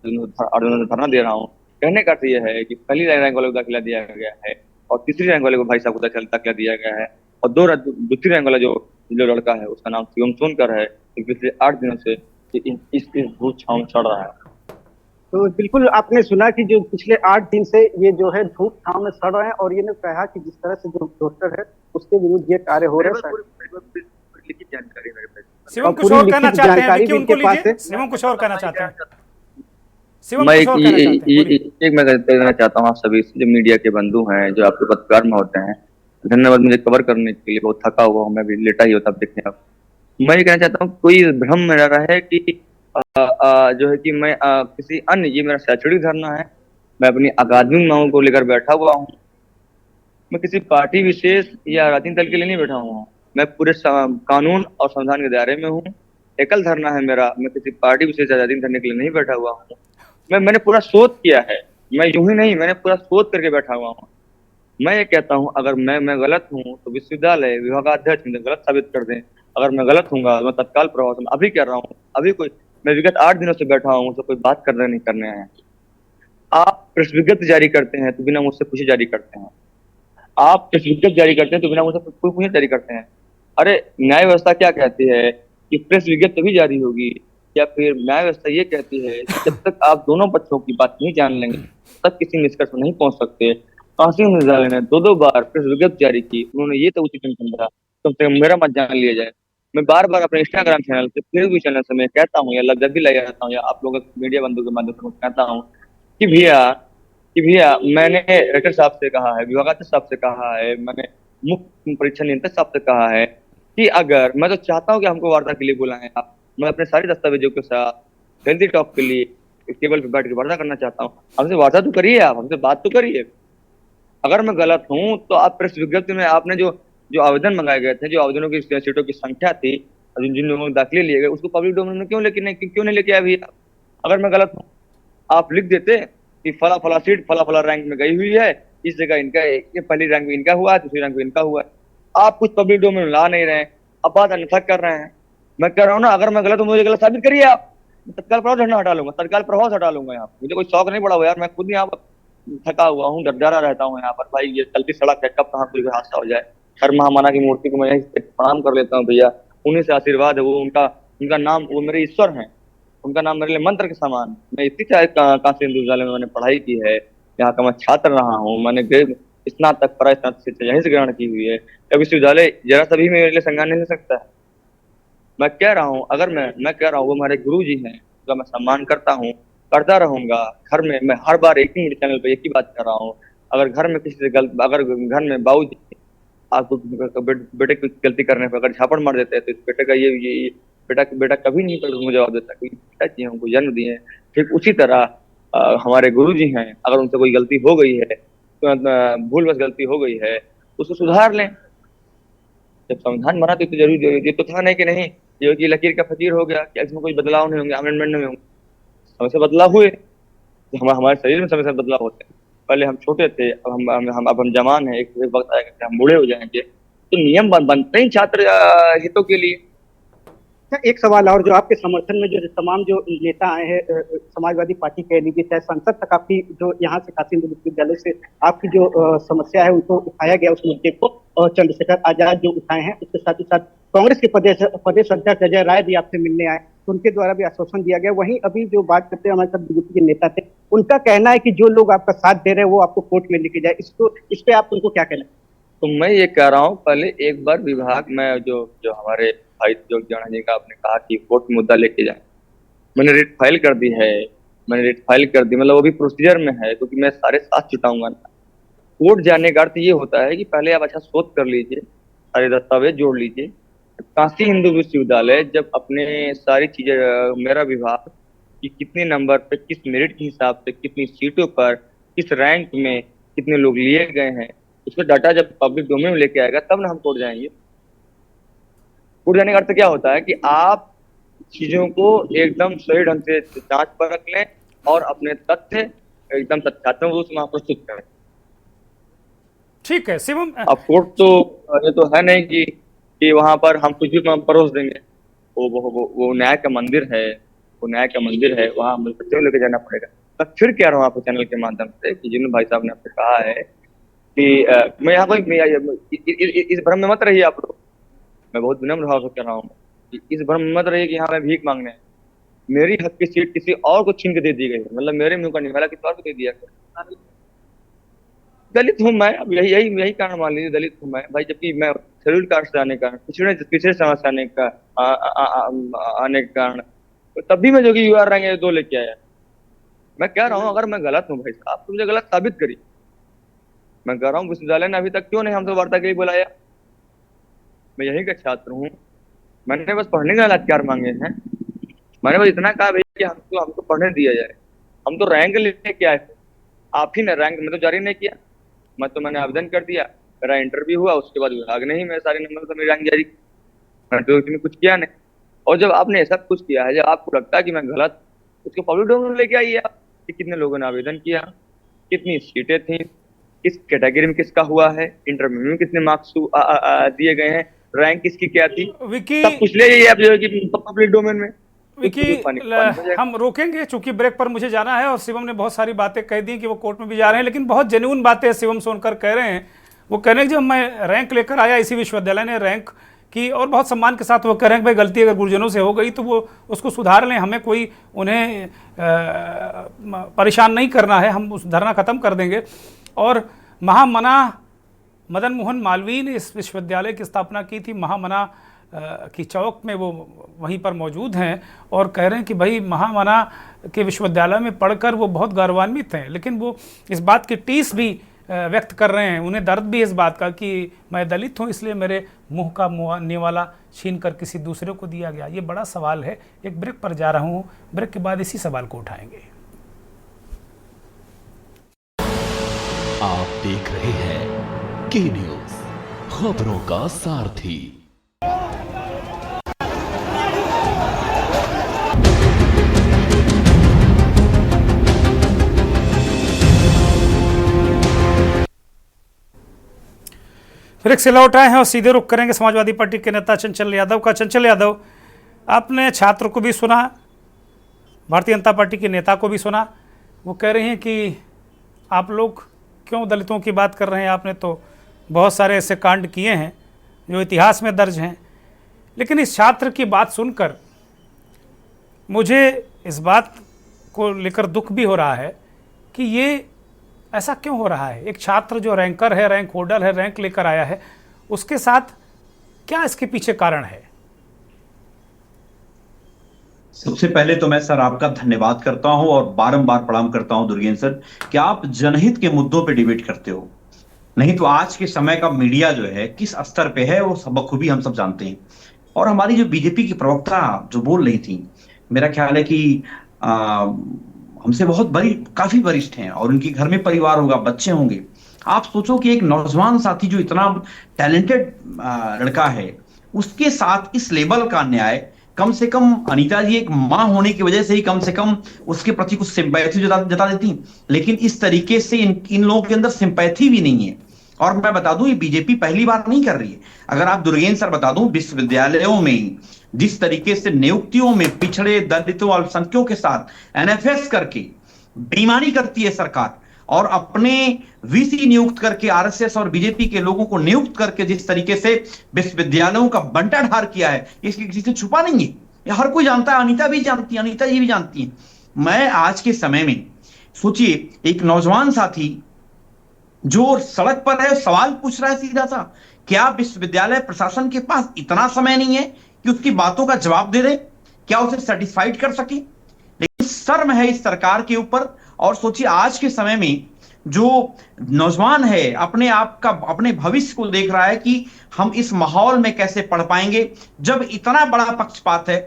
धरना दे रहा हूँ। कहने का अर्थ यह है कि पहली रैंक वाले को दाखिला दिया गया है और तीसरी रैंक वाले को भाई साहब को दाखिला दिया गया है, और दूसरी रैंक वाला जो जो लड़का है उसका नाम शिवम सोनकर है, पिछले 8 दिनों से इस धूप छांव में सड़ रहा है। तो बिल्कुल आपने सुना कि जो पिछले 8 दिन से ये जो है धूप छांव में सड़ रहे हैं, और ये ने कहा कि जिस तरह से जो डॉक्टर है उसके विरुद्ध ये कार्य हो रहा है। लिखित जानकारी मेरे पास। शिवम और कुछ पूरी और कहना लिखित चाहते हैं, जानकारी विकी भी उनको इनके पास लीजिए। है। शिवम कुछ और कहना चाहते हैं। शिवम मैं कुछ और कहना चाहते हैं, बोलिए। एक मैं कहना चाहता हूँ आप सभी से, जो मीडिया के बंधु हैं, जो आपके पत्रकार में होते हैं, धन्यवाद मुझे कवर करने के लिए। बहुत थका हुआ हूँ, मैं भी लेटा ही होता, आप देखें आप। मैं ये कहना चाहता हूँ, कोई भ्रम में रह रहा है कि जो है कि मैं किसी अन्य, ये मेरा शैक्षणिक धरना है, मैं अपनी अकादमिक मांगों को लेकर बैठा हुआ हूँ। मैं किसी पार्टी विशेष या राजनीतिक दल के लिए नहीं बैठा हुआ हूँ, मैं पूरे कानून और संविधान के दायरे में हूँ। एकल धरना है मेरा, मैं किसी पार्टी विशेष या राजनीतिक करने के लिए नहीं बैठा हुआ हूँ। मैंने पूरा शोध किया है, मैं यूं ही नहीं, मैंने पूरा शोध करके बैठा हुआ हूँ। मैं ये कहता हूँ, अगर मैं गलत हूँ तो विश्वविद्यालय विभागाध्यक्ष मुझे गलत साबित कर दें। अगर मैं गलत हूँगा तो मैं तत्काल प्रभाव से, अभी कह रहा हूँ, अभी कोई, मैं विगत 8 दिनों से बैठा हूँ, तो कोई बात करने नहीं करने आए। आप प्रेस विज्ञप्ति जारी करते हैं तो बिना मुझसे पूछे जारी करते हैं। आप प्रेस विज्ञप्ति जारी करते हैं तो बिना मुझसे पूछे जारी करते हैं। अरे न्याय व्यवस्था क्या कहती है कि प्रेस विज्ञप्ति भी जारी होगी, या फिर न्याय व्यवस्था ये कहती है कि जब तक आप दोनों पक्षों की बात नहीं जान लेंगे तब किसी निष्कर्ष पर नहीं पहुंच सकते। काशी विश्वविद्यालय ने 2 बार प्रेस विज्ञप्ति जारी की, उन्होंने ये तो उचित नहीं समझा कम से कम मेरा मत जान लिया जाए। मैं बार बार अपने इंस्टाग्राम चैनल पे, फेसबुक भी चैनल से मैं कहता हूँ, या जब भी लगा रहता हूँ, या आप लोगों मीडिया बंधु के माध्यम से कहता हूँ कि भैया मैंने रेक्टर साहब से कहा है, विभागाध्यक्ष साहब से कहा है, मैंने मुख्य परीक्षा नियंत्रक साहब से कहा है कि अगर, मैं तो चाहता हूँ कि हमको वार्ता के लिए बुलाएं आप, मैं अपने सारे दस्तावेजों के साथ हेल्थी टॉक के लिए टेबल पे बैठ के वार्ता करना चाहता हूँ। हमसे वार्ता तो करिए, आप हमसे बात तो करिए। अगर मैं गलत हूँ तो आप प्रेस विज्ञप्ति में आपने जो आवेदन मंगाए गए थे, जो आवेदनों की सीटों की संख्या थी, जिन लोगों को दाखिले लिए गए, उसको पब्लिक डोमेन में क्यों नहीं लेके आए भैया? अगर मैं गलत हूँ, आप लिख देते कि फला फला सीट फला फला रैंक में गई हुई है, इस जगह इनका, ये पहली रैंक में इनका हुआ है, दूसरी रैंक में इनका हुआ है। आप कुछ पब्लिक डोमेन में ला नहीं रहे हैं, अब बात अन्यथा कर रहे हैं। मैं कह रहा हूँ ना, अगर मैं गलत हूँ मुझे गलत साबित करिए आप, तत्काल प्रभाव झंडा हटा लूंगा, तत्काल प्रभाव से हटा लूंगा। यहाँ मुझे कोई शौक नहीं पड़ा हुआ यार, मैं खुद यहाँ पर थका हुआ हूँ, डरा रहता हूँ यहाँ पर। भाई ये चलती सड़क है, कब कहाँ कोई हादसा हो जाए। हर महामाना की मूर्ति को मैं यहीं से प्रणाम कर लेता हूँ भैया, उन्हीं से आशीर्वाद है, वो उनका नाम, वो मेरे ईश्वर हैं, उनका नाम मेरे लिए मंत्र के समान। मैं इसी चाहे काशी हिंदू विद्यालय में मैंने पढ़ाई की है, यहाँ का मैं छात्र रहा हूँ, मैंने स्नातक परास्नातक शिक्षा यहीं से ग्रहण की हुई है। कभी विश्वविद्यालय जरा सा भी मेरे लिए संज्ञान नहीं ले सकता है। मैं कह रहा हूँ, अगर मैं कह रहा हूँ, वो हमारे गुरु जी हैं, उनका मैं सम्मान करता हूँ, करता रहूंगा। घर में मैं हर बार एक ही मेरे चैनल पे एक ही बात कर रहा हूँ, अगर घर में किसी से अगर घर में बाबूजी आपको बेटे की गलती करने पर अगर झापड़ मार देते हैं तो इस बेटे का ये बेटा कभी नहीं मुझे जवाब देता कि पिताजी हमको जन्म दिए हैं। ठीक उसी तरह हमारे गुरु जी हैं, अगर उनसे कोई गलती हो गई है, तो भूलवश गलती हो गई है, उसको सुधार लें। जब संविधान बना तो जरूरी ये तो था नहीं कि नहीं ये कि लकीर का फकीर हो गया, कि इसमें कोई बदलाव नहीं होंगे, अमेंडमेंट नहीं होंगे। समय से बदलाव हुए, तो हमारे शरीर में समय से बदलाव होते हैं। पहले हम छोटे थे, अब हम जवान हैं, एक वक्त आएगा कि हम बूढ़े हो जाएंगे, तो नियम बनते ही छात्र हितों के लिए। एक सवाल और, जो आपके समर्थन में जो तमाम जो नेता आए हैं समाजवादी पार्टी कह लीजिए, चाहे संसद तक, आपकी जो यहाँ से काशी हिंदू विश्वविद्यालय से आपकी जो समस्या है उनको उठाया गया, उस मुद्दे को, और चंद्रशेखर आजाद जो उठाए हैं, उसके साथ ही साथ कांग्रेस के प्रदेश अध्यक्ष अजय राय भी आपसे मिलने आए, तो उनके द्वारा भी आश्वासन दिया गया। वहीं अभी जो बात करते हैं हमारे साथ बीजेपी के नेता थे, उनका कहना है कि जो लोग आपका साथ दे रहे हैं वो आपको कोर्ट में लेके जाए, इस पे आप उनको क्या कहना है? तो मैं ये कह रहा हूँ, पहले एक बार विभाग में जो हमारे भाई जो जाना जी का आपने कहा कि कोर्ट में मुद्दा लेके जाए, मैंने रिट फाइल कर दी है, मतलब वो भी प्रोसीजर में है, क्योंकि मैं सारे साथ जुटाऊंगा ना। कोर्ट जाने का अर्थ ये होता है कि पहले आप अच्छा शोध कर लीजिए, सारे दस्तावेज जोड़ लीजिए। काशी हिंदू विश्वविद्यालय जब अपने सारी चीजें, मेरा विभाग कि कितने नंबर पे, किस मेरिट के हिसाब से, कितनी सीटों पर, किस रैंक में कितने लोग लिए गए हैं, उसका डाटा जब पब्लिक डोमेन में लेके आएगा तब ना हम कोर्ट जाएंगे। कोर्ट जाने का अर्थ क्या होता है कि आप चीजों को एकदम सही ढंग से जांच पर रख लें और अपने तथ्य एकदम तथ्यात्मक रूप से वहां प्रस्तुत करें। ठीक है शिवम। अब कोर्ट तो ये तो है नहीं कि वहां पर हम कुछ भी परोस देंगे। वो न्याय का मंदिर है, वहां मुझे लेके जाना पड़ेगा। मैं फिर कह रहा हूँ आपके चैनल के माध्यम से कि जिन भाई साहब ने आपसे कहा है कि मैं यहाँ कोई इस भ्रम में मत रहिए आप लोग। मैं बहुत विनम्र भाव से कह रहा हूँ कि इस भ्रम मत रहिए कि हाँ मैं भीख मांगने आया। मेरी हक की सीट किसी और को छीन के दे दी गई है, मतलब मेरे मुंह का निवाला किसी और को दे दिया गया। दलित हूँ मैं, अब यही यही यही कारण मान लीजिए, दलित हूँ मैं भाई, जबकि मैं शेड्यूल कास्ट से आने का, पिछड़े समाज से आने का आने के कारण, तो तब भी मैं जो कि यूआर रैंक 2 लेके आया। मैं कह रहा हूँ अगर मैं गलत हूँ भाई साहब तो मुझे गलत साबित करिए। मैं कह रहा हूँ विश्वविद्यालय ने अभी तक क्यों नहीं हमसे वार्ता के लिए बुलाया। मैं यहीं का छात्र हूँ, मैंने बस पढ़ने का अधिकार मांगे हैं। मैंने बस इतना कहा भाई कि हमको पढ़ने दिया जाए। हम तो रैंक लेके आए, आप ही ने रैंक में तो जारी नहीं किया। मैंने आवेदन कर दिया, मेरा इंटरव्यू हुआ, उसके बाद विभाग ने ही मेरे सारे नंबर से मेरी रैंक जारी, मैं तो उसमें कुछ किया नहीं। और जब आपने ऐसा कुछ किया है, जब आपको लगता है कि मैं गलत, उसको पब्लिक डोमेन में लेके आइए आप कि कितने लोगों ने आवेदन किया, कितनी सीटें थी, किस कैटेगरी में किसका हुआ है, इंटरव्यू में कितने मार्क्स दिए गए हैं, रैंक किसकी क्या थी, विकी सब कुछ ले जाइए आप जो है कि पब्लिक डोमेन में। हम रोकेंगे चूंकि ब्रेक पर मुझे जाना है, और शिवम ने बहुत सारी बातें कह दी कि वो कोर्ट में भी जा रहे हैं, लेकिन बहुत जेन्युइन बातें शिवम सोनकर कह रहे हैं। वो कह रहे हैं कि जब मैं रैंक लेकर आया, इसी विश्वविद्यालय ने रैंक की, और बहुत सम्मान के साथ वो कह रहे हैं कि भाई गलती अगर गुरुजनों से हो गई तो वो उसको सुधार लें, हमें कोई उन्हें परेशान नहीं करना है, हम उस धरना खत्म कर देंगे। और महामना मदन मोहन मालवीय ने इस विश्वविद्यालय की स्थापना की थी, महामना की चौक में वो वहीं पर मौजूद हैं, और कह रहे हैं कि भाई महामना के विश्वविद्यालय में पढ़कर वो बहुत गौरवान्वित हैं, लेकिन वो इस बात की टीस भी व्यक्त कर रहे हैं, उन्हें दर्द भी इस बात का कि मैं दलित हूँ इसलिए मेरे मुंह का निवाला छीन कर किसी दूसरे को दिया गया। ये बड़ा सवाल है। एक ब्रेक पर जा रहा हूँ, ब्रेक के बाद इसी सवाल को उठाएंगे। आप देख रहे हैं के न्यूज, खबरों का सारथी। फिर एक से लौट आए हैं और सीधे रुख करेंगे समाजवादी पार्टी के नेता चंचल यादव का। चंचल यादव, आपने छात्र को भी सुना, भारतीय जनता पार्टी के नेता को भी सुना, वो कह रहे हैं कि आप लोग क्यों दलितों की बात कर रहे हैं, आपने तो बहुत सारे ऐसे कांड किए हैं जो इतिहास में दर्ज हैं। लेकिन इस छात्र की बात सुनकर मुझे इस बात को लेकर दुख भी हो रहा है कि ये ऐसा क्यों हो रहा है। एक छात्र जो रैंकर है, रैंक होल्डर है, रैंक लेकर आया है, उसके साथ क्या इसके पीछे कारण है? सबसे पहले तो मैं सर आपका धन्यवाद करता हूं और बारंबार प्रणाम करता हूं दुर्गेन सर कि आप जनहित के मुद्दों पे डिबेट करते हो। नहीं तो आज के समय का मीडिया जो है किस स्तर पे है वो सब बखूबी हम सब जानते हैं। और हमारी जो बीजेपी की प्रवक्ता जो बोल रही थी, मेरा ख्याल है कि हमसे बहुत काफी वरिष्ठ हैं और उनके घर में परिवार होगा, बच्चे होंगे। आप सोचो कि एक नौजवान साथी जो इतना टैलेंटेड लड़का है, उसके साथ इस लेवल का अन्याय, कम से कम अनीता जी एक मां होने की वजह से ही कम से कम उसके प्रति कुछ सिंपैथी जता देती, लेकिन इस तरीके से इन लोगों के अंदर सिंपैथी भी नहीं है। और मैं बता दूं ये बीजेपी पहली बार नहीं कर रही है। अगर आप दुर्गेन सर बता दूं, विश्वविद्यालयों में जिस तरीके से नियुक्तियों में पिछड़े दलितों अल्पसंख्यकों के साथ एनएफएस करके बेईमानी करती है सरकार, और अपने वीसी नियुक्त करके आरएसएस और बीजेपी के लोगों को नियुक्त करके जिस तरीके से विश्वविद्यालयों का बंटाढार किया है, इसकी किसी से छुपा नहीं है, ये हर कोई जानता है। अनीता भी जानती है, अनीता जी भी जानती है। मैं आज के समय में सोचिए एक नौजवान साथी जो सड़क पर है, सवाल पूछ रहा है सीधा सा, क्या विश्वविद्यालय प्रशासन के पास इतना समय नहीं है कि उसकी बातों का जवाब दे दे? क्या उसे सेटिस्फाइड कर सके? लेकिन शर्म है इस सरकार के ऊपर। और सोचिए आज के समय में जो नौजवान है अपने आप का, अपने भविष्य को देख रहा है कि हम इस माहौल में कैसे पढ़ पाएंगे जब इतना बड़ा पक्षपात है।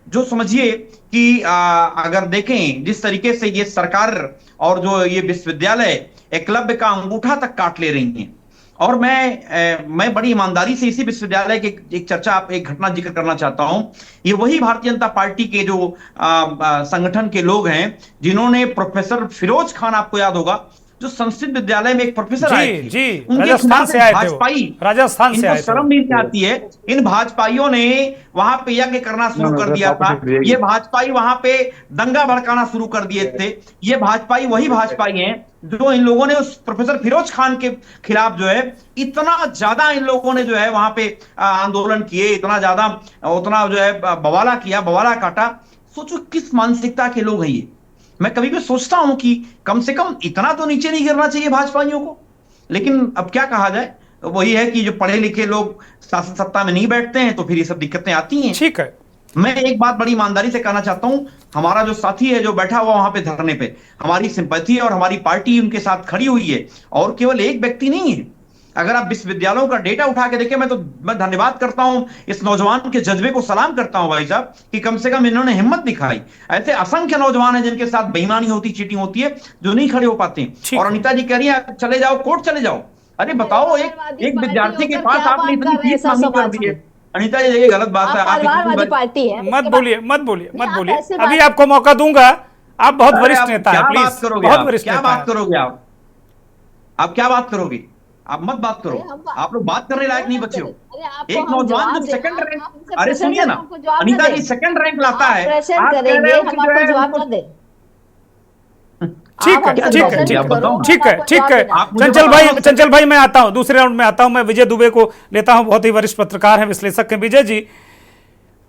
जो समझिए कि अगर देखें जिस तरीके से ये सरकार और जो ये विश्वविद्यालय एकलव्य का अंगूठा तक काट ले रही हैं। और मैं बड़ी ईमानदारी से इसी विश्वविद्यालय की एक चर्चा, एक घटना जिक्र करना चाहता हूं। ये वही भारतीय जनता पार्टी के जो संगठन के लोग हैं जिन्होंने प्रोफेसर फिरोज खान, आपको याद होगा, जो संस्कृत विद्यालय में एक प्रोफेसर आए थे, जी उनके राजस्थान खिलाफ से आए थे, भाजपाई, राजस्थान से इनको आए थे। शर्म नहीं आती है। इन भाजपाइयों ने वहां पे यज्ञ करना शुरू कर दिया था, ये भाजपाई वहां पे दंगा भड़काना शुरू कर दिए थे। ये भाजपाई वही भाजपाई हैं जो इन लोगों ने उस प्रोफेसर फिरोज खान के खिलाफ जो है इतना ज्यादा इन लोगों ने जो है वहां पे आंदोलन किए, इतना ज्यादा उतना जो है बवाला किया, बवाला काटा। सोचो किस मानसिकता के लोग हैं ये। मैं कभी भी सोचता हूं कि कम से कम इतना तो नीचे नहीं गिरना चाहिए भाजपाइयों को, लेकिन अब क्या कहा जाए, वही है कि जो पढ़े लिखे लोग शासन सत्ता में नहीं बैठते हैं तो फिर ये सब दिक्कतें आती हैं। ठीक है, मैं एक बात बड़ी ईमानदारी से कहना चाहता हूं, हमारा जो साथी है जो बैठा हुआ वहां पे धरने पे, हमारी सिंपैथी और हमारी पार्टी उनके साथ खड़ी हुई है, और केवल एक व्यक्ति नहीं है। अगर आप विश्वविद्यालयों का डेटा उठा के देखें, मैं धन्यवाद करता हूं इस नौजवान के जज्बे को सलाम करता हूं भाई साहब, कि कम से कम इन्होंने हिम्मत दिखाई। ऐसे असंख्य नौजवान हैं जिनके साथ बेईमानी होती, चीटिंग होती है, जो नहीं खड़े हो पाते हैं। और अनिता जी कह रही है चले जाओ कोर्ट चले जाओ। अरे बताओ, एक विद्यार्थी के पास आपने इतनी फीस मांगी कर दी है। अनिता जी ये गलत बात है। परिवारवादी पार्टी है, मत बोलिए मत बोलिए मत बोलिए, अभी आपको मौका दूंगा। आप बहुत वरिष्ठ नेता हैं, प्लीज बहुत वरिष्ठ नेता हैं। क्या बात करोगे आप क्या बात करोगे? आप मत बात करो, आप लोग बात करने लायक नहीं बचे हो। एक नौजवान जो सेकंड रैंक, अरे सुनिए ना, अनिता जी सेकंड रैंक लाता है, आप कह रहे हो कि जो है ठीक है चंचल भाई मैं आता हूं, दूसरे राउंड में आता हूं। मैं विजय दुबे को लेता हूं, बहुत ही वरिष्ठ पत्रकार हैं, विश्लेषक हैं। विजय जी,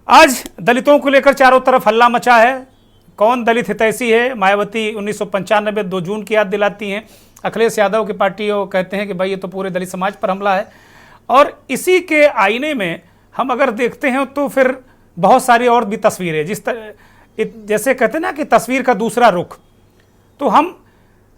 आज दलितों को लेकर चारों तरफ हल्ला मचा है। कौन दलित हितैषी है? मायावती 1995 2 जून की याद दिलाती हैं। अखिलेश यादव की पार्टी वो कहते हैं कि भाई ये तो पूरे दलित समाज पर हमला है। और इसी के आईने में हम अगर देखते हैं तो फिर बहुत सारी और भी तस्वीरें, जैसे कहते हैं ना कि तस्वीर का दूसरा रुख, तो हम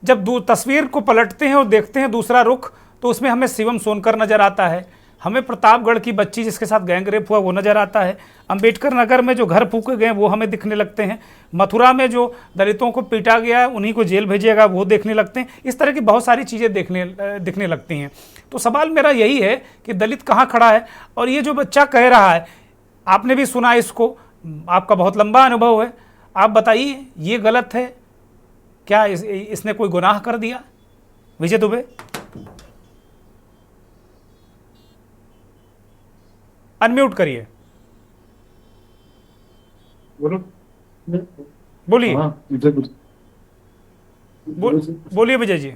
जब तस्वीर को पलटते हैं और देखते हैं दूसरा रुख, तो उसमें हमें शिवम सोनकर नजर आता है, हमें प्रतापगढ़ की बच्ची जिसके साथ गैंग रेप हुआ वो नजर आता है, अंबेडकर नगर में जो घर फूके गए वो हमें दिखने लगते हैं, मथुरा में जो दलितों को पीटा गया उन्हीं को जेल भेजिएगा वो देखने लगते हैं। इस तरह की बहुत सारी चीज़ें दिखने लगती हैं। तो सवाल मेरा यही है कि दलित कहाँ खड़ा है? और ये जो बच्चा कह रहा है, आपने भी सुना इसको, आपका बहुत लंबा अनुभव है, आप बताइए ये गलत है क्या? इसने कोई गुनाह कर दिया? विजय दुबे, अनम्यूट करिए, बोलिए बोलिए विजय जी।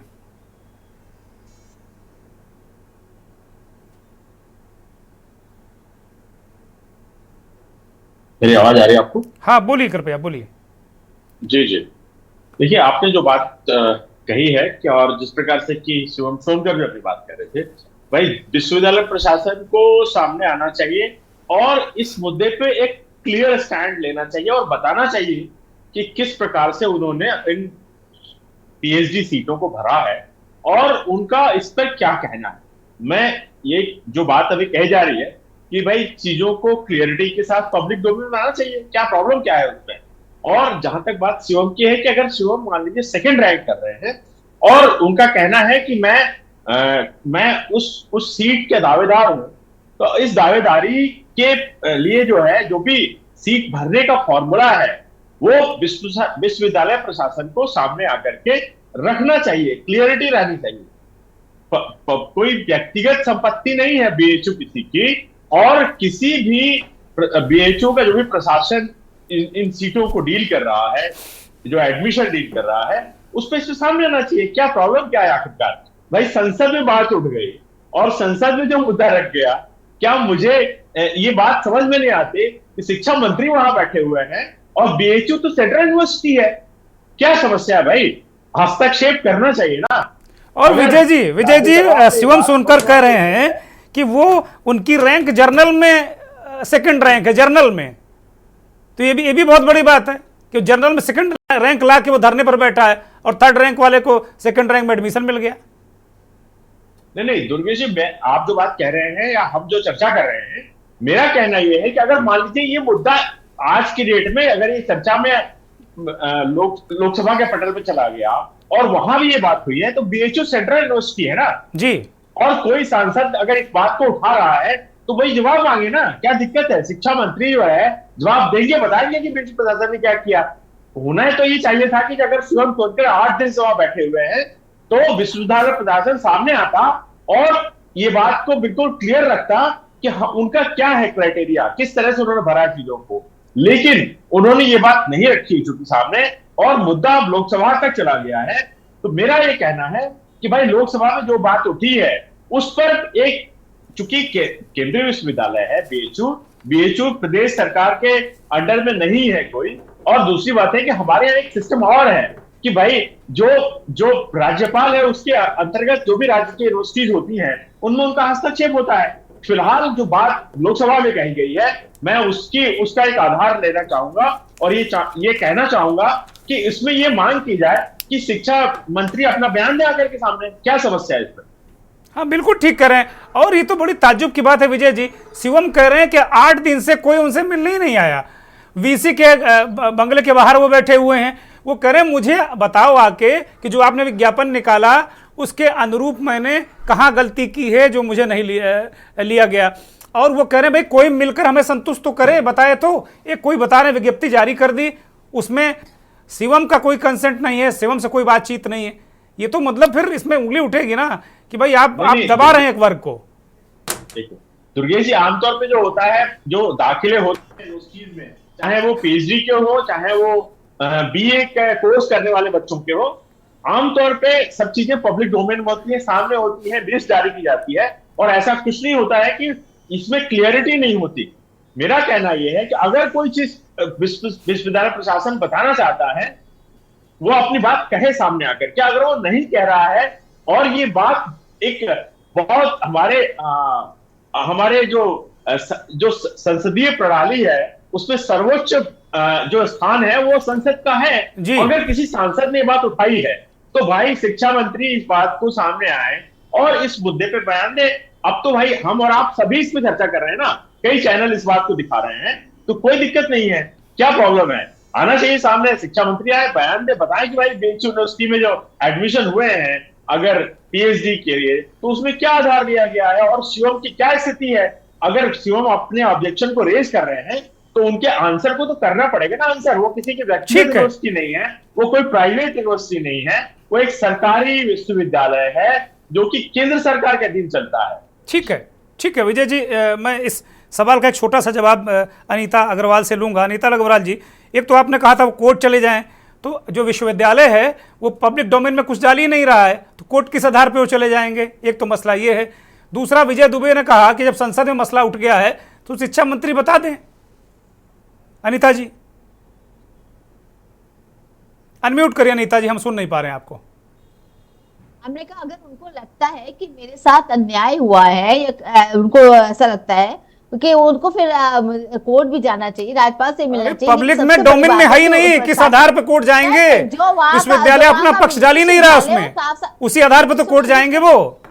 मेरी आवाज आ रही है आपको? हाँ बोलिए, कृपया बोलिए। जी जी, देखिए आपने जो बात कही है कि, और जिस प्रकार से कि शिवम सोनकर भी अपनी बात कर रहे थे, भाई विश्वविद्यालय प्रशासन को सामने आना चाहिए और इस मुद्दे पे एक क्लियर स्टैंड लेना चाहिए और बताना चाहिए कि किस प्रकार से उन्होंने इन पीएचडी सीटों को भरा है और उनका इस पर क्या कहना है। मैं ये जो बात अभी कही जा रही है कि भाई चीजों को क्लियरिटी के साथ पब्लिक डोमेन में आना चाहिए, क्या प्रॉब्लम क्या है उसमें। और जहां तक बात शिवम की है कि अगर शिवम मान लीजिए सेकंड रैंक कर रहे हैं और उनका कहना है कि मैं उस सीट के दावेदार हूं, तो इस दावेदारी के लिए जो है जो भी सीट भरने का फॉर्मूला है वो विश्वविद्यालय प्रशासन को सामने आकर के रखना चाहिए, क्लियरिटी रहनी चाहिए। कोई व्यक्तिगत संपत्ति नहीं है बीएचयू किसी की, और किसी भी बीएचयू का जो भी प्रशासन इन सीटों को डील कर रहा है, जो एडमिशन डील कर रहा है, उस पर सामने आना चाहिए क्या प्रॉब्लम क्या है आखिरकार। भाई संसद में बात उठ गई और संसद में जो मुद्दा रख गया, क्या मुझे ये बात समझ में नहीं आती कि शिक्षा मंत्री वहां बैठे हुए हैं और बीएचयू तो सेंट्रल यूनिवर्सिटी है, क्या समस्या है भाई? हस्तक्षेप करना चाहिए ना। और विजय जी शिवम सोनकर कह रहे हैं कि वो उनकी रैंक जर्नल में सेकंड रैंक है, जर्नल में, तो ये भी बहुत बड़ी बात है कि जर्नल में सेकंड रैंक ला के वो धरने पर बैठा है और थर्ड रैंक वाले को सेकंड रैंक में एडमिशन मिल गया। नहीं दुर्गेश जी, आप जो बात कह रहे हैं या हम जो चर्चा कर रहे हैं, मेरा कहना यह है कि अगर मान लीजिए ये मुद्दा आज की डेट में अगर ये चर्चा में लोकसभा के पटल पे चला गया और वहां भी ये बात हुई है, तो बीएचयू सेंट्रल यूनिवर्सिटी है ना जी, और कोई सांसद अगर इस बात को उठा रहा है तो वही जवाब मांगे ना, क्या दिक्कत है? शिक्षा मंत्री जो है जवाब देंगे, बताएंगे कि ब्रिटिश प्रशासन ने क्या किया। होना है तो ये चाहिए था कि अगर शिवम सोनकर 8 दिन से वहां बैठे हुए हैं तो विश्वविद्यालय प्रशासन सामने आता और ये बात को बिल्कुल क्लियर रखता कि उनका क्या है क्राइटेरिया, किस तरह से उन्होंने भरा चीजों को। लेकिन उन्होंने ये बात नहीं रखी चूंकि सामने, और मुद्दा अब लोकसभा तक चला गया है। तो मेरा ये कहना है कि भाई लोकसभा में जो बात उठी है उस पर एक, चूंकि केंद्रीय विश्वविद्यालय है बीएचयू प्रदेश सरकार के अंडर में नहीं है कोई, और दूसरी बात है कि हमारे यहाँ एक सिस्टम और है कि भाई जो राज्यपाल है उसके अंतर्गत जो भी राज्य की यूनिवर्सिटीज होती हैं उनमें उनका हस्तक्षेप होता है। फिलहाल जो बात लोकसभा में कही गई है, मैं उसका एक आधार लेना चाहूंगा और ये कहना चाहूंगा कि इसमें ये मांग की जाए कि शिक्षा मंत्री अपना बयान दे आकर के सामने, क्या समस्या है इस पर। हाँ बिल्कुल ठीक कर रहे हैं। और ये तो बड़ी ताज्जुब की बात है विजय जी, शिवम कह रहे हैं कि 8 दिन से कोई उनसे मिलने ही नहीं आया, वीसी के बंगले के बाहर वो बैठे हुए हैं। वो कह रहे हैं मुझे बताओ आके कि जो आपने विज्ञापन निकाला उसके अनुरूप मैंने कहाँ गलती की है जो मुझे नहीं लिया गया। और वो कह रहे हैं भाई कोई मिलकर हमें संतुष्ट तो करे, बताए तो। एक कोई बता रहे विज्ञप्ति जारी कर दी, उसमें शिवम का कोई कंसेंट नहीं है, शिवम से कोई बातचीत नहीं है। ये तो मतलब फिर इसमें उंगली उठेगी ना कि भाई आप दबा रहे हैं एक वर्ग को। देखो दुर्गेश जी, आमतौर पे जो होता है, जो दाखिले होते हैं उस चीज में, चाहे वो पीएचडी के हो चाहे वो बीए का कोर्स करने वाले बच्चों के हो, आमतौर पे सब चीजें पब्लिक डोमेन में होती है, सामने होती है, लिस्ट जारी की जाती है, और ऐसा कुछ नहीं होता है कि इसमें क्लियरिटी नहीं होती। मेरा कहना यह है कि अगर कोई चीज विश्वविद्यालय प्रशासन बताना चाहता है वो अपनी बात कहे सामने आकर के। अगर वो नहीं कह रहा है और ये बात एक बहुत हमारे जो संसदीय प्रणाली है उसमें सर्वोच्च जो स्थान है वो संसद का है, अगर किसी सांसद ने बात उठाई है तो भाई शिक्षा मंत्री इस बात को सामने आए और इस मुद्दे पे बयान दे। अब तो भाई हम और आप सभी इस पे चर्चा कर रहे हैं ना, कई चैनल इस बात को दिखा रहे हैं, तो कोई दिक्कत नहीं है। क्या प्रॉब्लम है? आना चाहिए सामने, शिक्षा मंत्री आए, बयान दे, बताएं कि भाई बीएचयू यूनिवर्सिटी में जो एडमिशन हुए हैं अगर पीएचडी के लिए तो उसमें क्या आधार दिया गया है और शिवम की क्या स्थिति है। अगर शिवम अपने ऑब्जेक्शन को रेज कर रहे हैं तो उनके आंसर को तो करना पड़ेगा ना आंसर। वो किसी की व्यक्तिगत यूनिवर्सिटी नहीं है, वो कोई प्राइवेट यूनिवर्सिटी नहीं है, वो एक सरकारी विश्वविद्यालय है जो कि केंद्र सरकार के अधीन चलता है। ठीक है विजय जी, मैं इस सवाल का एक छोटा सा जवाब अनीता अग्रवाल से लूंगा। अनीता अग्रवाल जी, एक तो आपने कहा था वो कोर्ट चले जाएं, तो जो विश्वविद्यालय है वो पब्लिक डोमेन में कुछ डाल ही नहीं रहा है, तो कोर्ट किस आधार पे वो चले जाएंगे? एक तो मसला ये है। दूसरा, विजय दुबे ने कहा कि जब संसद में मसला उठ गया है तो शिक्षा मंत्री बता दें। अनीता जी अनम्यूट करिए। अनीता जी हम सुन नहीं पा रहे हैं आपको। हमने कहा अगर उनको लगता है कि मेरे साथ अन्याय हुआ है या उनको ऐसा लगता है कि उनको फिर कोर्ट भी जाना चाहिए, राज्यपाल से मिलना चाहिए। पब्लिक में डोमेन में है ही नहीं, किस आधार पे कोर्ट जाएंगे? विश्वविद्यालय अपना पक्ष डाल ही नहीं रहा उसमें, उसी आधार पे तो कोर्ट जाएंगे वो।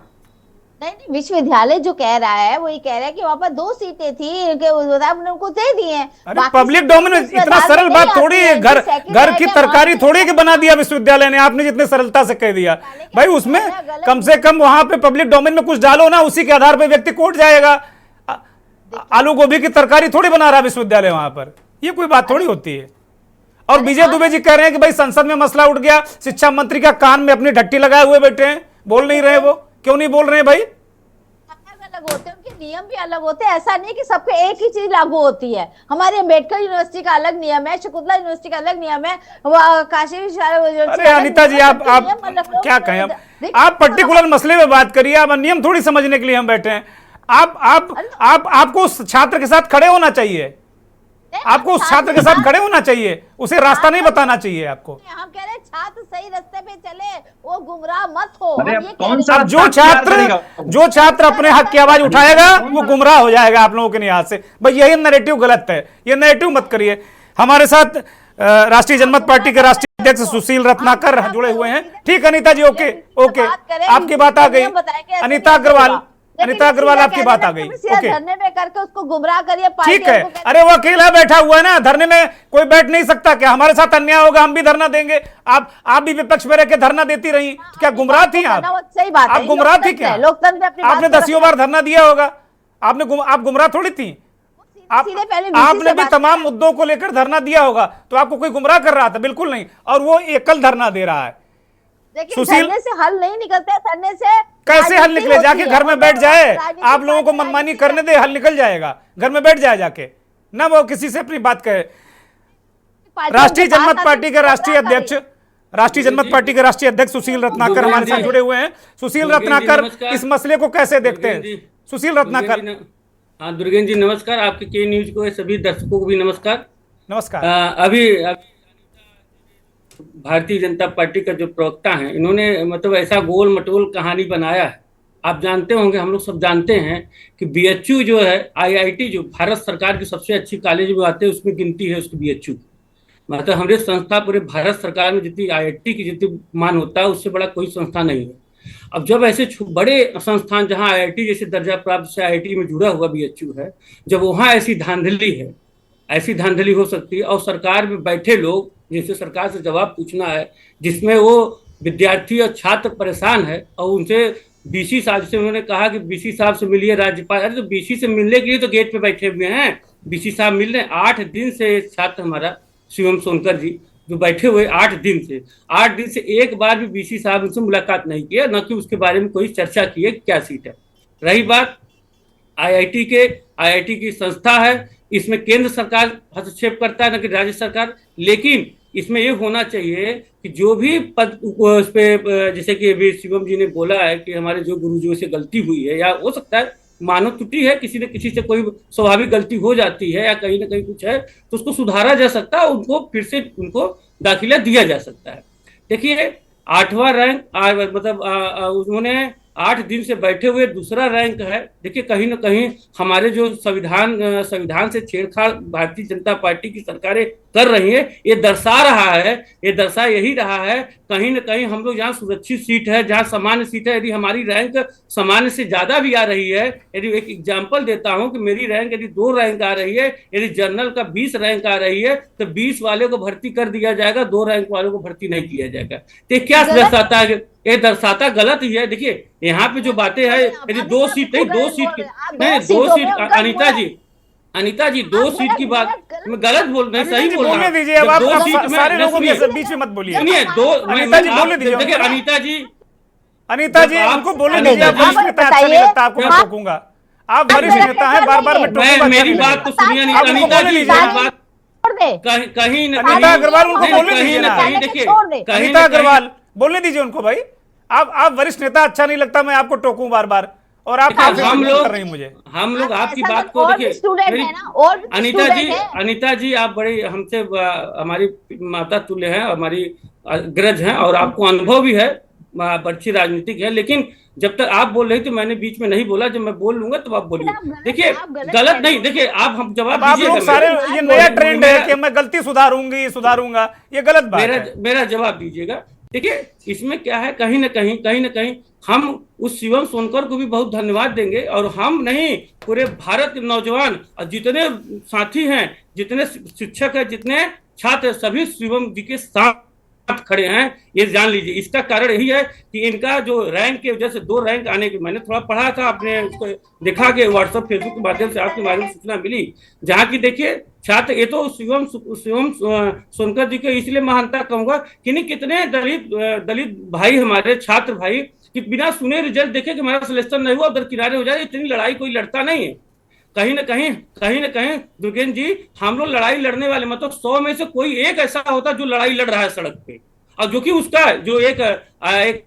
नहीं, विश्वविद्यालय जो कह रहा है वो ये कह रहा है कि वहां पर 2 सीटें थी, उनको दे दी हैं। अरे पब्लिक डोमेन, इतना सरल बात थोड़ी है, घर की तरकारी थोड़ी के बना दिया विश्वविद्यालय ने, आपने जितने सरलता से कह दिया। भाई उसमें कम से कम वहां पे पब्लिक डोमेन में कुछ डालो ना, उसी के आधार पर व्यक्ति कोर्ट जाएगा। आलू गोभी की तरकारी थोड़ी बना रहा विश्वविद्यालय वहां पर, ये कोई बात थोड़ी होती है। और विजय दुबे जी कह रहे हैं कि भाई संसद में मसला उठ गया, शिक्षा मंत्री का कान में अपनी ढट्टी लगाए हुए बैठे हैं, बोल नहीं रहे। वो क्यों नहीं बोल रहे हैं भाई? अलग होते हैं, उनके नियम भी अलग होते हैं। ऐसा नहीं कि सबके एक ही चीज लागू होती है। हमारे अम्बेडकर यूनिवर्सिटी का अलग नियम है, शकुंतला यूनिवर्सिटी का अलग नियम है, काशी विश्वविद्यालय। अरे अनीता जी आप क्या कहें, आप पर्टिकुलर मसले में बात करिए, आप नियम थोड़ी समझने के लिए हम बैठे हैं। आपको उस छात्र के साथ खड़े होना चाहिए, आपको उस छात्र के साथ खड़े होना चाहिए, उसे रास्ता नहीं बताना चाहिए आपको। हम कह रहे हैं छात्र सही रास्ते पे चले, वो गुमराह मत हो। जो छात्र अपने हक की आवाज उठाएगा वो गुमराह हो जाएगा आप लोगों के निगाह से। भाई यही नैरेटिव गलत है, ये नैरेटिव मत करिए। हमारे साथ राष्ट्रीय जनमत पार्टी के राष्ट्रीय अध्यक्ष सुशील रत्नाकर जुड़े हुए हैं। ठीक अनीता जी, ओके आपकी बात आ गई। अनीता अग्रवाल आपकी बात आ गई। ओके, धरने में करके उसको गुमराह करिए। ठीक है। अरे वो अकेला बैठा हुआ है ना, धरने में कोई बैठ नहीं सकता क्या? हमारे साथ अन्याय होगा हम भी धरना देंगे, आप भी विपक्ष में रह के धरना देती रही, तो क्या गुमराह थी आप? सही बात है, आप गुमराह थी क्या? आपने 10 बार धरना दिया होगा, आप गुमराह थोड़ी थी। आपने भी तमाम मुद्दों को लेकर धरना दिया होगा, तो आपको कोई गुमराह कर रहा था? बिल्कुल नहीं। और वो एकल धरना दे रहा है, देखिए सुशील धरने से हल नहीं निकलते, धरने से कैसे हल राजनीति निकले? होती जाके है। घर में और बैठ जो जाए, राजनीतिक आप लोगों को पार्टी मनमानी राजनीति करने दे, हल निकल जाएगा। घर में बैठ जाए जाके, ना वो किसी से अपनी बात कहे। पार्टी राष्ट्रीय उनके पास जनमत आते पार्टी के हैं, राष्ट्रीय क्या अध्यक्ष, राष्ट्रीय जनमत पार्टी के राष्ट्रीय अध्यक्ष सुशील रत्नाकर हमारे साथ जुड़े हुए हैं। सुशील रत्नाकर, इस मसले को कैसे देखते हैं? सुशील रत्नाकर। हाँ दुर्गेन जी नमस्कार, आपके के न्यूज को सभी दर्शकों को भी नमस्कार। नमस्कार। अभी भारतीय जनता पार्टी का जो प्रवक्ता है, इन्होंने मतलब ऐसा गोल मटोल कहानी बनाया है। आप जानते होंगे, हम लोग सब जानते हैं कि बीएचयू जो है, आईआईटी जो भारत सरकार की सबसे अच्छी कॉलेज में आते हैं, उसमें गिनती है उसकी बीएचयू। मतलब हमारी संस्था पूरे भारत सरकार में जितनी आईआईटी की जितनी मान होता है, उससे बड़ा कोई संस्था नहीं है। अब जब ऐसे बड़े संस्थान जहां आईआईटी जैसे दर्जा प्राप्त से आईआईटी में जुड़ा हुआ बीएचयू है, जब वहां ऐसी धांधली है, ऐसी धांधली हो सकती है, और सरकार में बैठे लोग जिनसे सरकार से जवाब पूछना है, जिसमें वो विद्यार्थी और छात्र परेशान है, और उनसे बीसी साहब से उन्होंने कहा कि बीसी साहब से मिलिए राज्यपाल। अरे तो बीसी से मिलने के लिए तो गेट पे बैठे हुए हैं, बीसी साहब मिल रहे हैं। 8 दिन से छात्र हमारा शिवम सोनकर जी जो बैठे हुए 8 दिन से एक बार भी बीसी साहब उनसे मुलाकात नहीं किया, न कि उसके बारे में कोई चर्चा की है क्या सीट है। रही बात आईआईटी की संस्था है, इसमें केंद्र सरकार हस्तक्षेप करता है न कि राज्य सरकार। लेकिन इसमें ये होना चाहिए कि जो भी पद उस पे, जैसे कि अभी शिवम जी ने बोला है कि हमारे जो गुरुजियों से गलती हुई है, या हो सकता है मानव त्रुटि है, किसी न किसी से कोई स्वाभाविक गलती हो जाती है, या कहीं ना कहीं कुछ है, तो उसको सुधारा जा सकता है, उनको फिर से उनको दाखिला दिया जा सकता है। देखिए 8वां रैंक मतलब उन्होंने 8 दिन से बैठे हुए दूसरा रैंक है। देखिए कहीं ना कहीं हमारे जो संविधान से छेड़छाड़ भारतीय जनता पार्टी की सरकारें कर रही है, ये दर्शा यही रहा है कहीं ना कहीं हम लोग जहाँ सुरक्षित सीट है, जहाँ सामान्य सीट है, यदि हमारी रैंक सामान्य से ज्यादा भी आ रही है, यदि एक एग्जाम्पल देता हूं कि मेरी रैंक यदि 2 रैंक आ रही है, यदि जनरल का 20 रैंक आ रही है, तो 20 वाले को भर्ती कर दिया जाएगा, 2 रैंक वालों को भर्ती नहीं किया जाएगा। तो क्या दर्शाता है? ये दर्शाता गलत ही है। देखिए यहाँ पे जो बातें हैं, यदि 2 सीट नहीं, 2 सीट अनिता जी 2 सीट की बात मैं गलत बोल रहे, सही बोल रहा हूँ। दीजिए, अब आप सारे लोगों के बीच में मत बोलिए। सुनिए, अनिता जी बोलने दीजिए। देखिए अनिता जी उनको बोलने दीजिए। आप वरिष्ठ नेता, अच्छा नहीं लगता आपको, मैं टोकूंगा। आप वरिष्ठ नेता हैं, बार बार मैं मेरी बात तो सुनिए अनिता जी, कहीं अनिता अग्रवाल उनको बोलने दीजिए ना। देखिए अनिता अग्रवाल बोलने दीजिए उनको भाई। आप वरिष्ठ नेता, अच्छा नहीं लगता मैं आपको टोकूं बार बार, और आप हम लोग कर रही मुझे। हम लोग आपकी बात को देखिए अनिता जी, आप बड़ी हमसे हमारी माता तुल्य हैं, हमारी अग्रज हैं, और आपको अनुभव भी है, अच्छी राजनीतिक है। लेकिन जब तक आप बोल रही थी मैंने बीच में नहीं बोला, जब मैं बोल लूंगा तब आप बोलिए। देखिए गलत नहीं, देखिए आप हम जवाब आप लोग सारे, ये नया ट्रेंड है कि मैं गलती सुधारूंगा, ये गलत बात है। मेरा जवाब दीजिएगा। देखिए इसमें क्या है, कहीं ना कहीं हम उस शिवम सोनकर को भी बहुत धन्यवाद देंगे, और हम नहीं, पूरे भारत के नौजवान और जितने साथी हैं, जितने शिक्षक हैं, जितने छात्र, सभी शिवम जी के साथ खड़े हैं। ये जान लीजिए, इसका कारण यही है कि इनका जो रैंक के वजह से 2 रैंक आने की, मैंने थोड़ा पढ़ा था, आपने उसको देखा कि व्हाट्सएप फेसबुक के माध्यम से आपके बारे में सूचना मिली, जहाँ की देखिए छात्र, ये तो शिवम सोनकर जी के इसलिए महानता कहूंगा कि नहीं, कितने दलित भाई, हमारे छात्र भाई, कि बिना सुने रिजल्ट देखे कि हमारा सिलेक्शन नहीं हुआ, उधर किनारे हो जाए। इतनी लड़ाई कोई लड़ता नहीं है। कहीं ना कहीं दुर्गेन जी, हम लोग लड़ाई लड़ने वाले, मतलब 100 में से कोई एक ऐसा होता जो लड़ाई लड़ रहा है सड़क पे, और जो कि उसका जो एक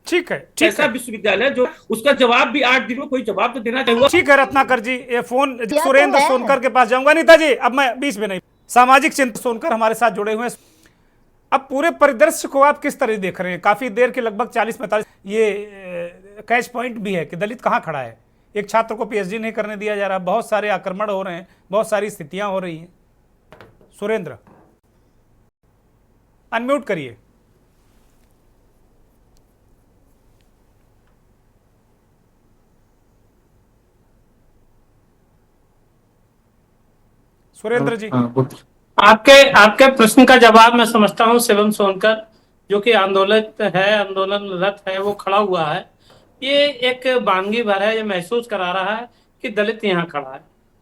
ठीक है, ऐसा विश्वविद्यालय जो उसका जवाब भी 8 दिन में कोई जवाब तो देना चाहिए। ठीक है रत्नाकर जी, ये फोन सुरेंद्र सोनकर के पास जाऊंगा। अनिता जी अब मैं बीच में नहीं, सामाजिक चिंतक सोनकर हमारे साथ जुड़े हुए हैं। अब पूरे परिदृश्य को आप किस तरह देख रहे हैं? काफी देर के, लगभग 40-45, ये कैच पॉइंट भी है कि दलित कहाँ खड़ा है। एक छात्र को पीएचडी नहीं करने दिया जा रहा, बहुत सारे आक्रमण हो रहे हैं, बहुत सारी स्थितियां हो रही हैं। सुरेंद्र अनम्यूट करिए। सुरेंद्र जी, आपके प्रश्न का जवाब मैं समझता हूं। शिवम सोनकर जो कि आंदोलनरत है, वो खड़ा हुआ है, ये एक वानगी भर है, ये महसूस करा रहा है कि दलित यहाँ खड़ा है,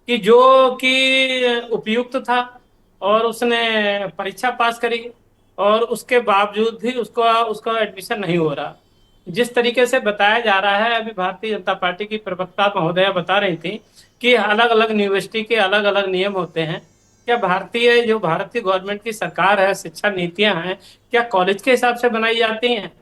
कि जो कि उपयुक्त था और उसने परीक्षा पास करी, और उसके बावजूद भी उसका एडमिशन नहीं हो रहा। जिस तरीके से बताया जा रहा है, अभी भारतीय जनता पार्टी की प्रवक्ता महोदया बता रही थी कि अलग अलग यूनिवर्सिटी के अलग अलग नियम होते हैं। क्या भारतीय गवर्नमेंट की सरकार है, शिक्षा नीतियां हैं, क्या कॉलेज के हिसाब से बनाई जाती हैं?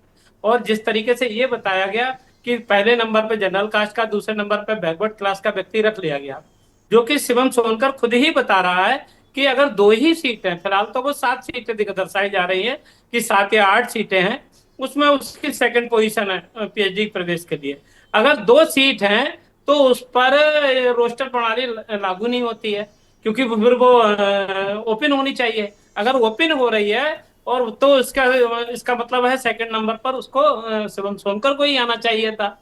और जिस तरीके से ये बताया गया कि पहले नंबर पे जनरल कास्ट का, दूसरे नंबर पे बैकवर्ड क्लास का व्यक्ति रख लिया गया, जो कि शिवम सोनकर खुद ही बता रहा है कि अगर 2 ही सीट हैं, फिलहाल तो वो 7 सीटें दर्शाई जा रही है कि 7 या 8 सीटें हैं, उसमें उसकी सेकंड पोजीशन है पीएचडी प्रवेश के लिए। अगर 2 सीट हैं तो उस पर रोस्टर प्रणाली लागू नहीं होती है, क्योंकि फिर वो ओपन होनी चाहिए। अगर ओपन हो रही है और तो इसका मतलब है सेकंड नंबर पर उसको शिवम सोनकर को ही आना चाहिए था।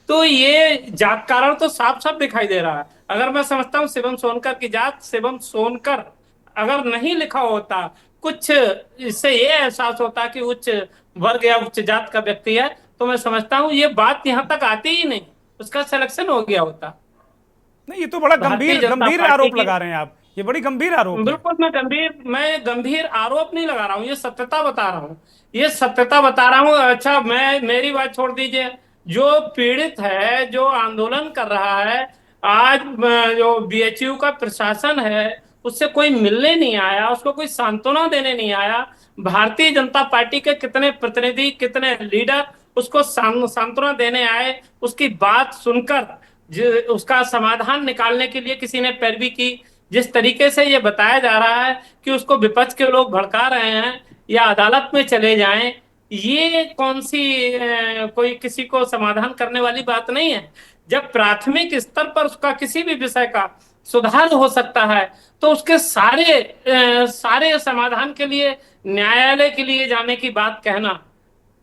तो ये जात कारण तो साफ साफ दिखाई दे रहा है। अगर मैं समझता हूँ शिवम सोनकर की जात, शिवम सोनकर अगर नहीं लिखा होता, कुछ इससे ये एहसास होता कि उच्च वर्ग या उच्च जात का व्यक्ति है, तो मैं समझता हूँ ये बात यहाँ तक आती ही नहीं, उसका सिलेक्शन हो गया होता। नहीं, ये तो बड़ा गंभीर आरोप लगा रहे हैं आप, ये बड़ी गंभीर आरोप है। बिल्कुल, मैं गंभीर आरोप नहीं लगा रहा हूँ, ये सत्यता बता रहा हूँ, ये सत्यता बता रहा हूँ। अच्छा, मेरी बात छोड़ दीजिए, जो पीड़ित है, जो आंदोलन कर रहा है, आज जो बीएचयू का प्रशासन है उससे कोई मिलने नहीं आया, उसको कोई सांत्वना देने नहीं आया। भारतीय जनता पार्टी के कितने प्रतिनिधि, कितने लीडर उसको सांत्वना देने आए, उसकी बात सुनकर उसका समाधान निकालने के लिए किसी ने पैरवी की। जिस तरीके से ये बताया जा रहा है कि उसको विपक्ष के लोग भड़का रहे हैं या अदालत में चले जाएं, ये कौन सी कोई किसी को समाधान करने वाली बात नहीं है। जब प्राथमिक स्तर पर उसका किसी भी विषय का सुधार हो सकता है तो उसके सारे समाधान के लिए न्यायालय के लिए जाने की बात कहना,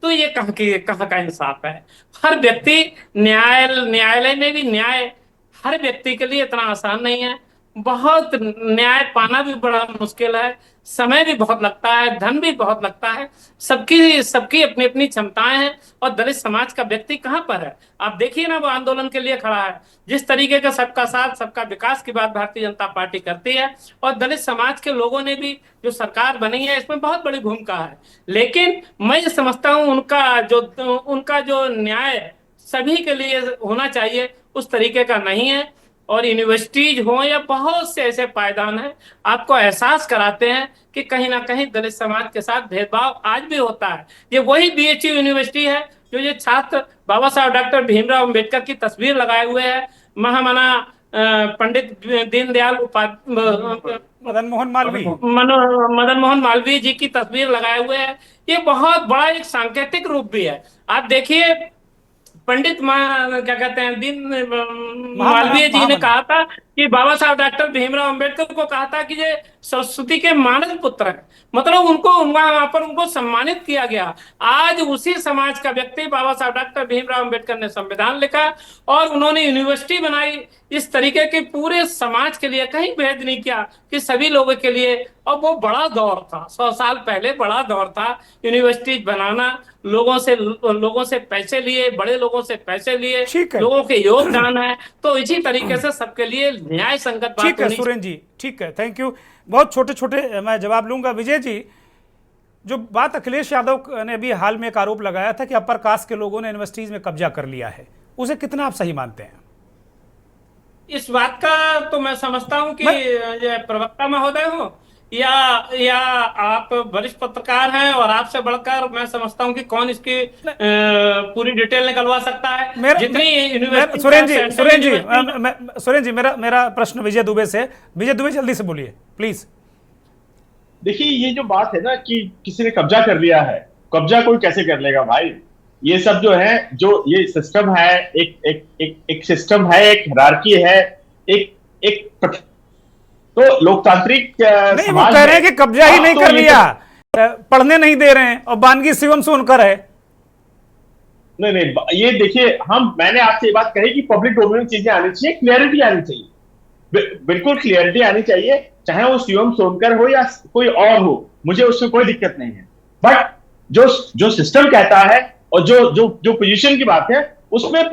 तो ये कहाँ का इंसाफ है। हर व्यक्ति न्यायालय में भी न्याय हर व्यक्ति के लिए इतना आसान नहीं है, बहुत न्याय पाना भी बड़ा मुश्किल है, समय भी बहुत लगता है, धन भी बहुत लगता है। सबकी अपनी अपनी क्षमताएं हैं, और दलित समाज का व्यक्ति कहाँ पर है? आप देखिए ना, वो आंदोलन के लिए खड़ा है। जिस तरीके का सबका साथ सबका विकास की बात भारतीय जनता पार्टी करती है, और दलित समाज के लोगों ने भी जो सरकार बनी है इसमें बहुत बड़ी भूमिका है। लेकिन मैं ये समझता हूँ उनका जो न्याय सभी के लिए होना चाहिए उस तरीके का नहीं है। और यूनिवर्सिटीज हो या बहुत से ऐसे पायदान हैं, आपको एहसास कराते हैं कि कहीं ना कहीं दलित समाज के साथ भेदभाव आज भी होता है। ये वही बीएचयू यूनिवर्सिटी है जो ये छात्र बाबा साहब डॉक्टर भीमराव अंबेडकर की तस्वीर लगाए हुए है, महामना पंडित दीनदयाल मदन मोहन मालवीय जी की तस्वीर लगाए हुए है। ये बहुत बड़ा एक सांकेतिक रूप भी है। आप देखिए, पंडित क्या कहते हैं मालवीय जी ने कहा था कि बाबा साहब डॉक्टर भीमराव अंबेडकर को कहा था कि ये सरस्वती के मानस पुत्र हैं, मतलब वहां पर उनको सम्मानित किया गया। आज उसी समाज का व्यक्ति बाबा साहब डॉक्टर भीमराव अंबेडकर ने संविधान लिखा और उन्होंने यूनिवर्सिटी बनाई इस तरीके के पूरे समाज के लिए, कहीं भेद नहीं किया कि सभी लोगों के लिए। और वो बड़ा दौर था, 100 साल पहले बड़ा दौर था यूनिवर्सिटी बनाना, लोगों से पैसे लिए, बड़े लोगों से पैसे लिए, लोगों के योगदान है। तो इसी तरीके से सबके लिए न्याय संगत बात। ठीक है सुरेंद्र जी, ठीक है, थैंक यू। बहुत छोटे छोटे मैं जवाब लूंगा। विजय जी, जो बात अखिलेश यादव ने अभी हाल में एक आरोप लगाया था कि अपर कास्ट के लोगों ने यूनिवर्सिटीज में कब्जा कर लिया है, उसे कितना आप सही मानते हैं? इस बात का तो मैं समझता हूं कि ये प्रवक्ता महोदय हो या आप वरिष्ठ पत्रकार हैं, और आपसे बढ़कर मैं समझता हूं कि कौन इसकी पूरी डिटेल निकलवा सकता है। जितनी सुरेंद्र जी, मेरा प्रश्न विजय दुबे से। विजय दुबे, जल्दी से बोलिए प्लीज। देखिए, ये जो बात है ना कि किसी ने कब्जा कर लिया है, कब्जा कोई कैसे कर लेगा भाई? ये सब जो है, जो ये सिस्टम है, एक सिस्टम है, एक हिरार्की है, एक तो लोकतांत्रिक नहीं, वो कह रहे हैं कि कब्जा ही नहीं कर लिया, पढ़ने नहीं दे रहे हैं, और बानगी शिवम सोनकर है। नहीं, ये देखिए, मैंने आपसे ये बात कही कि पब्लिक डोमेन चीजें आनी चाहिए, क्लियरिटी आनी चाहिए, बिल्कुल क्लियरिटी आनी चाहिए, चाहे वो शिवम सोनकर हो या कोई और हो, मुझे उसमें कोई दिक्कत नहीं है। बट जो सिस्टम कहता है और जो पोजीशन की बात है, उसमें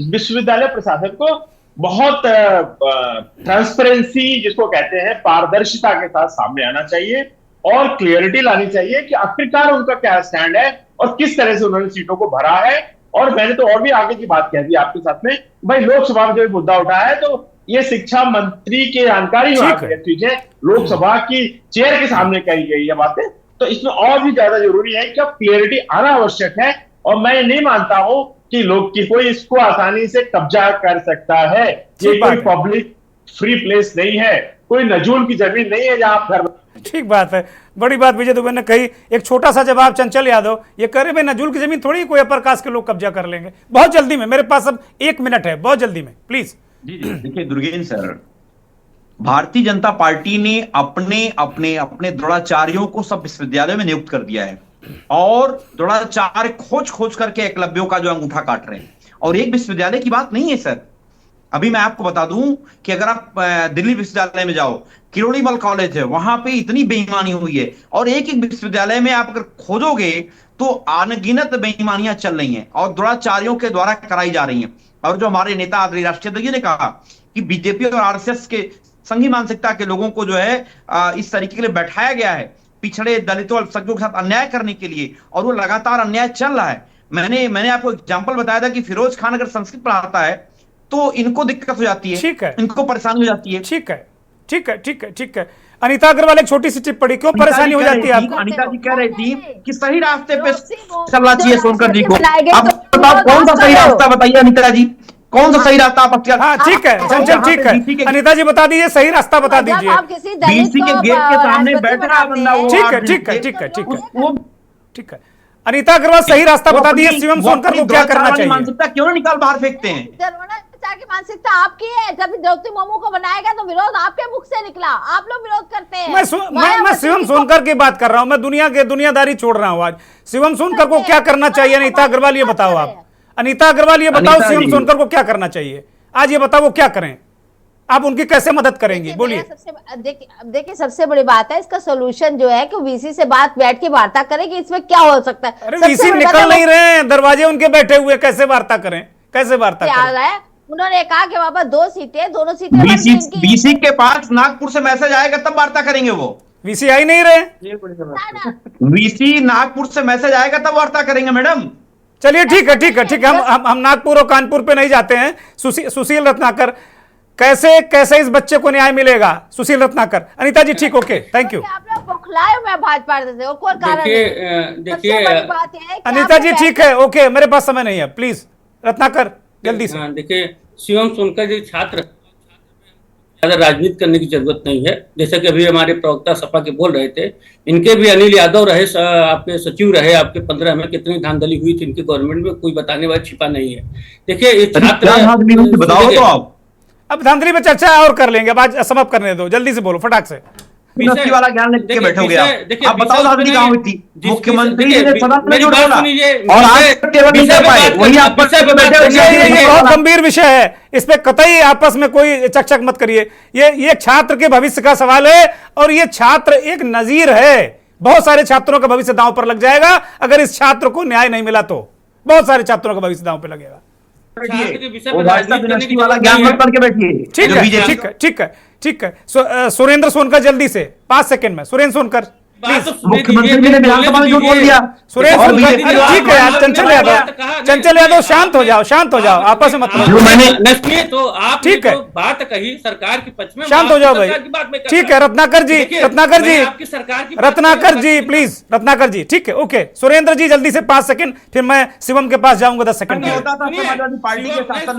विश्वविद्यालय प्रशासन को बहुत ट्रांसपेरेंसी जिसको कहते हैं, पारदर्शिता के साथ सामने आना चाहिए। और क्लियरिटी लानी चाहिए कि आखिरकार उनका क्या स्टैंड है और किस तरह से उन्होंने सीटों को भरा है। और मैंने तो और भी आगे की बात कह दी आपके साथ में, भाई लोकसभा में जो मुद्दा उठाया है तो ये शिक्षा मंत्री के जानकारी में आती है चीजें, लोकसभा की चेयर के सामने कही गई है बातें, तो इसमें और भी ज्यादा जरूरी है कि अब क्लियरिटी आना आवश्यक है। और मैं नहीं मानता हूं कि कोई इसको आसानी से कब्जा कर सकता है। ये कोई पब्लिक फ्री प्लेस नहीं है, कोई नजूल की जमीन नहीं है जहां आप घर। ठीक बात है, बड़ी बात विजय दुबे ने कही। एक छोटा सा जवाब चंचल यादव, ये कह रहे भाई नजूल की जमीन थोड़ी कोई अपर कास्ट के लोग कब्जा कर लेंगे। बहुत जल्दी में, मेरे पास अब 1 मिनट है, बहुत जल्दी में प्लीज। जी देखिए दुर्गेन सर, भारतीय जनता पार्टी ने अपने अपने अपने द्रोणाचार्यों को सब विश्वविद्यालयों में नियुक्त कर दिया है और द्रोणाचार्य खोज खोज करके एकलव्यों का जो अंगूठा काट रहे हैं। और एक विश्वविद्यालय की बात नहीं है सर, अभी मैं आपको बता दूं कि अगर आप दिल्ली विश्वविद्यालय में जाओ, किरोड़ीमल कॉलेज है, वहां पे इतनी बेईमानी हुई है। और एक एक विश्वविद्यालय में आप अगर खोजोगे तो अनगिनत बेईमानियां चल रही हैं और द्रोणाचार्यों के द्वारा कराई जा रही हैं। और जो हमारे नेता आदरणीय राष्ट्रीय अध्यक्ष ने कहा कि बीजेपी और आरएसएस के संघी मानसिकता के लोगों को जो है इस तरीके के लिए बैठाया गया है पिछड़े दलितों अल्पसंख्यकों के साथ अन्याय करने के लिए, और वो लगातार अन्याय चल रहा है। मैंने आपको एग्जांपल बताया था कि फिरोज खान अगर संस्कृत पढ़ाता है तो इनको दिक्कत हो जाती है, ठीक है, इनको परेशानी हो जाती है। ठीक है, ठीक है, ठीक है, ठीक है। अनिता अग्रवाल एक छोटी सी टिप्पणी, क्यों परेशानी हो जाती है आपको? अनिता जी कह रही थी कि सही रास्ते पे चलना चाहिए सोनकर जी को। आप बताओ कौन सा सही रास्ता बताइए अनिता जी, कौन सा सही रास्ता आप? हाँ ठीक है, चंचल ठीक है, अनिता जी बता दीजिए, सही रास्ता बता दीजिए। बीसी के गेट के सामने बैठ रहा बंदा, वो ठीक है, ठीक है, ठीक है, ठीक है, ठीक है। अनिता अग्रवाल सही रास्ता बता दीजिए, शिवम सोनकर को क्या करना चाहिए? मानसिकता क्यों निकाल बाहर फेंकते हैं? की मानसिकता आपकी है, जब द्रौपदी मुर्मू को बनाया गया तो विरोध आपके मुख से निकला, आप लोग विरोध करते हैं। मैं शिवम सोनकर की बात कर रहा हूं, मैं दुनियादारी छोड़ रहा हूं आज। शिवम सोनकर को क्या करना चाहिए? अनिता अग्रवाल ये बताओ आप, अनिता अग्रवाल ये बताओ शिवम सोनकर को क्या करना चाहिए आज, ये बताओ वो क्या करें, आप उनकी कैसे मदद करेंगी? बोलिए। देखिए सबसे बड़ी बात है, इसका सोल्यूशन जो है कि वीसी से बात बैठ के वार्ता करें कि इसमें क्या हो सकता है। अरे वीसी निकल नहीं रहे हैं, दरवाजे उनके बैठे हुए, कैसे वार्ता करें, कैसे वार्ता करें? उन्होंने कहा कि वहां पर 2 सीटें, दोनों सीटें वीसी के पास नागपुर से मैसेज आएगा तब वार्ता करेंगे। वो वीसी आ ही नहीं रहे, वीसी नागपुर से मैसेज आएगा तब वार्ता करेंगे मैडम। चलिए ठीक है, ठीक है, ठीक है, हम नागपुर और कानपुर पे नहीं जाते हैं। सुशील रत्नाकर, कैसे इस बच्चे को न्याय मिलेगा? सुशील रत्नाकर। अनिता जी ठीक, ओके, थैंक यू। आप लोग बौखलाए हुए भाजपा से, और कोई कारण नहीं। देखिए अनिता जी ठीक है, ओके, मेरे पास समय नहीं है, प्लीज रत्नाकर जल्दी से। देखिए शिवम सोनकर जी छात्र, ज्यादा राजनीति करने की जरूरत नहीं है। जैसे कि अभी हमारे प्रवक्ता सपा के बोल रहे थे, इनके भी अनिल यादव रहे, आपके सचिव रहे, आपके 15 में कितनी धांधली हुई थी इनकी गवर्नमेंट में, कोई बताने वाला छिपा नहीं है। देखिए ये छात्र, बताओ तो आप, अब धांधली पे चर्चा और कर लेंगे, बात समाप्त करने दो, जल्दी से बोलो फटाक से। वाला ज्ञान लेके बैठोगे आप बताओ धांधली कहाँ हुई थी? मुख्यमंत्री ने सदन में जो बोला और आज टेबल नहीं कर पाए, वही आप बहुत गंभीर विषय है, इस पे कतई आपस में कोई चकचक मत करिए। ये छात्र के भविष्य का सवाल है और ये छात्र एक नजीर है, बहुत सारे छात्रों का भविष्य दांव पर लग जाएगा अगर इस छात्र को न्याय नहीं मिला तो, बहुत सारे छात्रों का भविष्य दांव पर लगेगा। वाला ज्ञान मत पढ़ के बैठिए। ठीक है, ठीक है, ठीक है, ठीक है। सुरेंद्र सोनकर जल्दी से 5 सेकंड में, सुरेंद्र सोनकर प्लीज। मुख्यमंत्री ने विधानसभा में झूठ बोल दिया। सुरेंद्र सोनकर ठीक है यार, चंचल यादव शांत हो जाओ, शांत हो जाओ, आपस में मत मैंने तो आप ठीक है बात कही सरकार के पक्ष में, शांत हो जाओ भाई। ठीक है रत्नाकर जी, आपकी सरकार की रत्नाकर जी प्लीज, रत्नाकर जी ठीक है, ओके। सुरेंद्र जी जल्दी से 5 सेकंड, फिर मैं शिवम के पास जाऊंगा 10 सेकंड।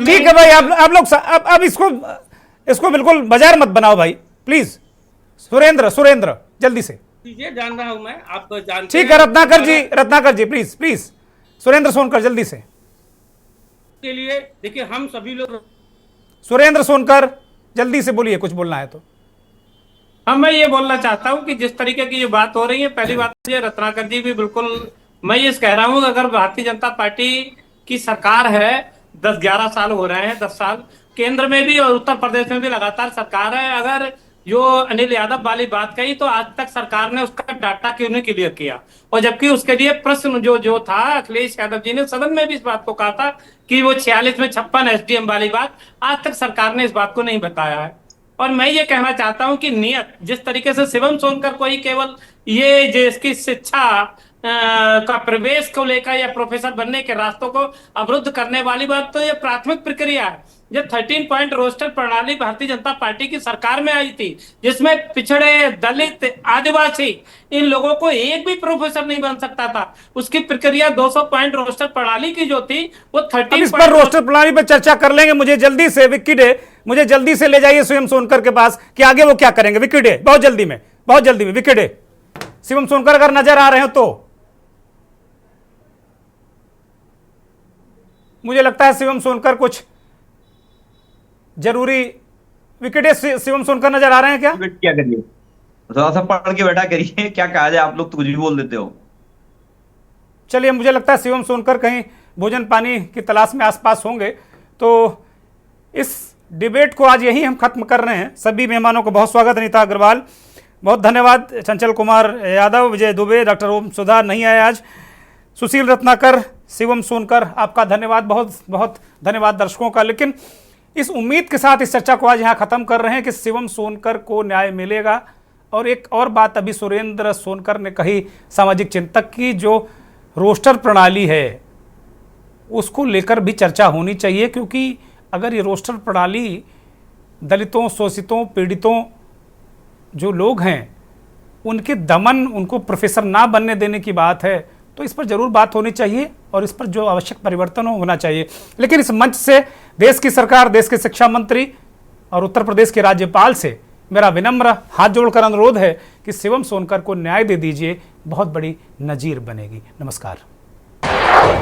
ठीक है भाई, आप लोग अब इसको बिल्कुल बाजार मत बनाओ भाई प्लीज। सुरेंद्र जल्दी से। जान रहा हूं मैं, आप जानते ठीक है रत्नाकर जी प्लीज। सुरेंद्र सोनकर जल्दी से के लिए। देखिए हम सभी लोग, सुरेंद्र सोनकर जल्दी से बोलिए, कुछ बोलना है तो। हाँ, मैं ये बोलना चाहता हूँ कि जिस तरीके की जो बात हो रही है, पहली बात ये रत्नाकर जी भी बिल्कुल, मैं ये कह रहा हूँ अगर भारतीय जनता पार्टी की सरकार है, 10-11 साल हो रहे हैं, 10 साल केंद्र में भी और उत्तर प्रदेश में भी लगातार सरकार है, अगर जो अनिल यादव वाली बात कही तो आज तक सरकार ने उसका डाटा क्यों नहीं क्लियर किया? और जबकि उसके लिए प्रश्न जो था, अखिलेश यादव जी ने सदन में भी इस बात को कहा था कि वो 46 में 56 एसडीएम वाली बात, आज तक सरकार ने इस बात को नहीं बताया है। और मैं ये कहना चाहता हूं कि नियत जिस तरीके से शिवम सोनकर को ही केवल ये जिसकी शिक्षा का प्रवेश को लेकर या प्रोफेसर बनने के रास्तों को अवरुद्ध करने वाली बात, तो ये प्राथमिक प्रक्रिया है। जब 13 पॉइंट रोस्टर प्रणाली भारतीय जनता पार्टी की सरकार में आई थी, जिसमें पिछड़े, दलित, आदिवासी, इन लोगों को एक भी प्रोफेसर नहीं बन सकता था, उसकी प्रक्रिया 200 पॉइंट रोस्टर प्रणाली की जो थी वो 13 इस पर रोस्टर प्रणाली पर चर्चा कर लेंगे। मुझे जल्दी से विक्की डे, मुझे जल्दी से ले जाइए शिवम सोनकर के पास कि आगे वो क्या करेंगे। विक्की डे, बहुत जल्दी में विक्की डे। शिवम सोनकर अगर नजर आ रहे हो तो मुझे लगता है शिवम सोनकर कुछ जरूरी विकेट। शिवम सोनकर नजर आ रहे हैं क्या? क्या करिए, थोड़ा सा पढ़ के बैठा करिए, क्या कहा जाए, आप लोग तो कुछ भी बोल देते हो। चलिए, मुझे लगता है शिवम सोनकर कहीं भोजन पानी की तलाश में आसपास होंगे। तो इस डिबेट को आज यही हम खत्म कर रहे हैं। सभी मेहमानों को बहुत स्वागत। अनीता अग्रवाल बहुत धन्यवाद, चंचल कुमार यादव, विजय दुबे, डॉक्टर ओम सुधार नहीं आए आज, सुशील रत्नाकर, शिवम सोनकर, आपका धन्यवाद, बहुत बहुत धन्यवाद दर्शकों का। लेकिन इस उम्मीद के साथ इस चर्चा को आज यहाँ खत्म कर रहे हैं कि शिवम सोनकर को न्याय मिलेगा। और एक और बात अभी सुरेंद्र सोनकर ने कही, सामाजिक चिंतक की, जो रोस्टर प्रणाली है उसको लेकर भी चर्चा होनी चाहिए, क्योंकि अगर ये रोस्टर प्रणाली दलितों, शोषितों, पीड़ितों जो लोग हैं उनके दमन, उनको प्रोफेसर ना बनने देने की बात है, तो इस पर जरूर बात होनी चाहिए और इस पर जो आवश्यक परिवर्तन होना चाहिए। लेकिन इस मंच से देश की सरकार, देश के शिक्षा मंत्री और उत्तर प्रदेश के राज्यपाल से मेरा विनम्र हाथ जोड़कर अनुरोध है कि शिवम सोनकर को न्याय दे दीजिए, बहुत बड़ी नजीर बनेगी। नमस्कार।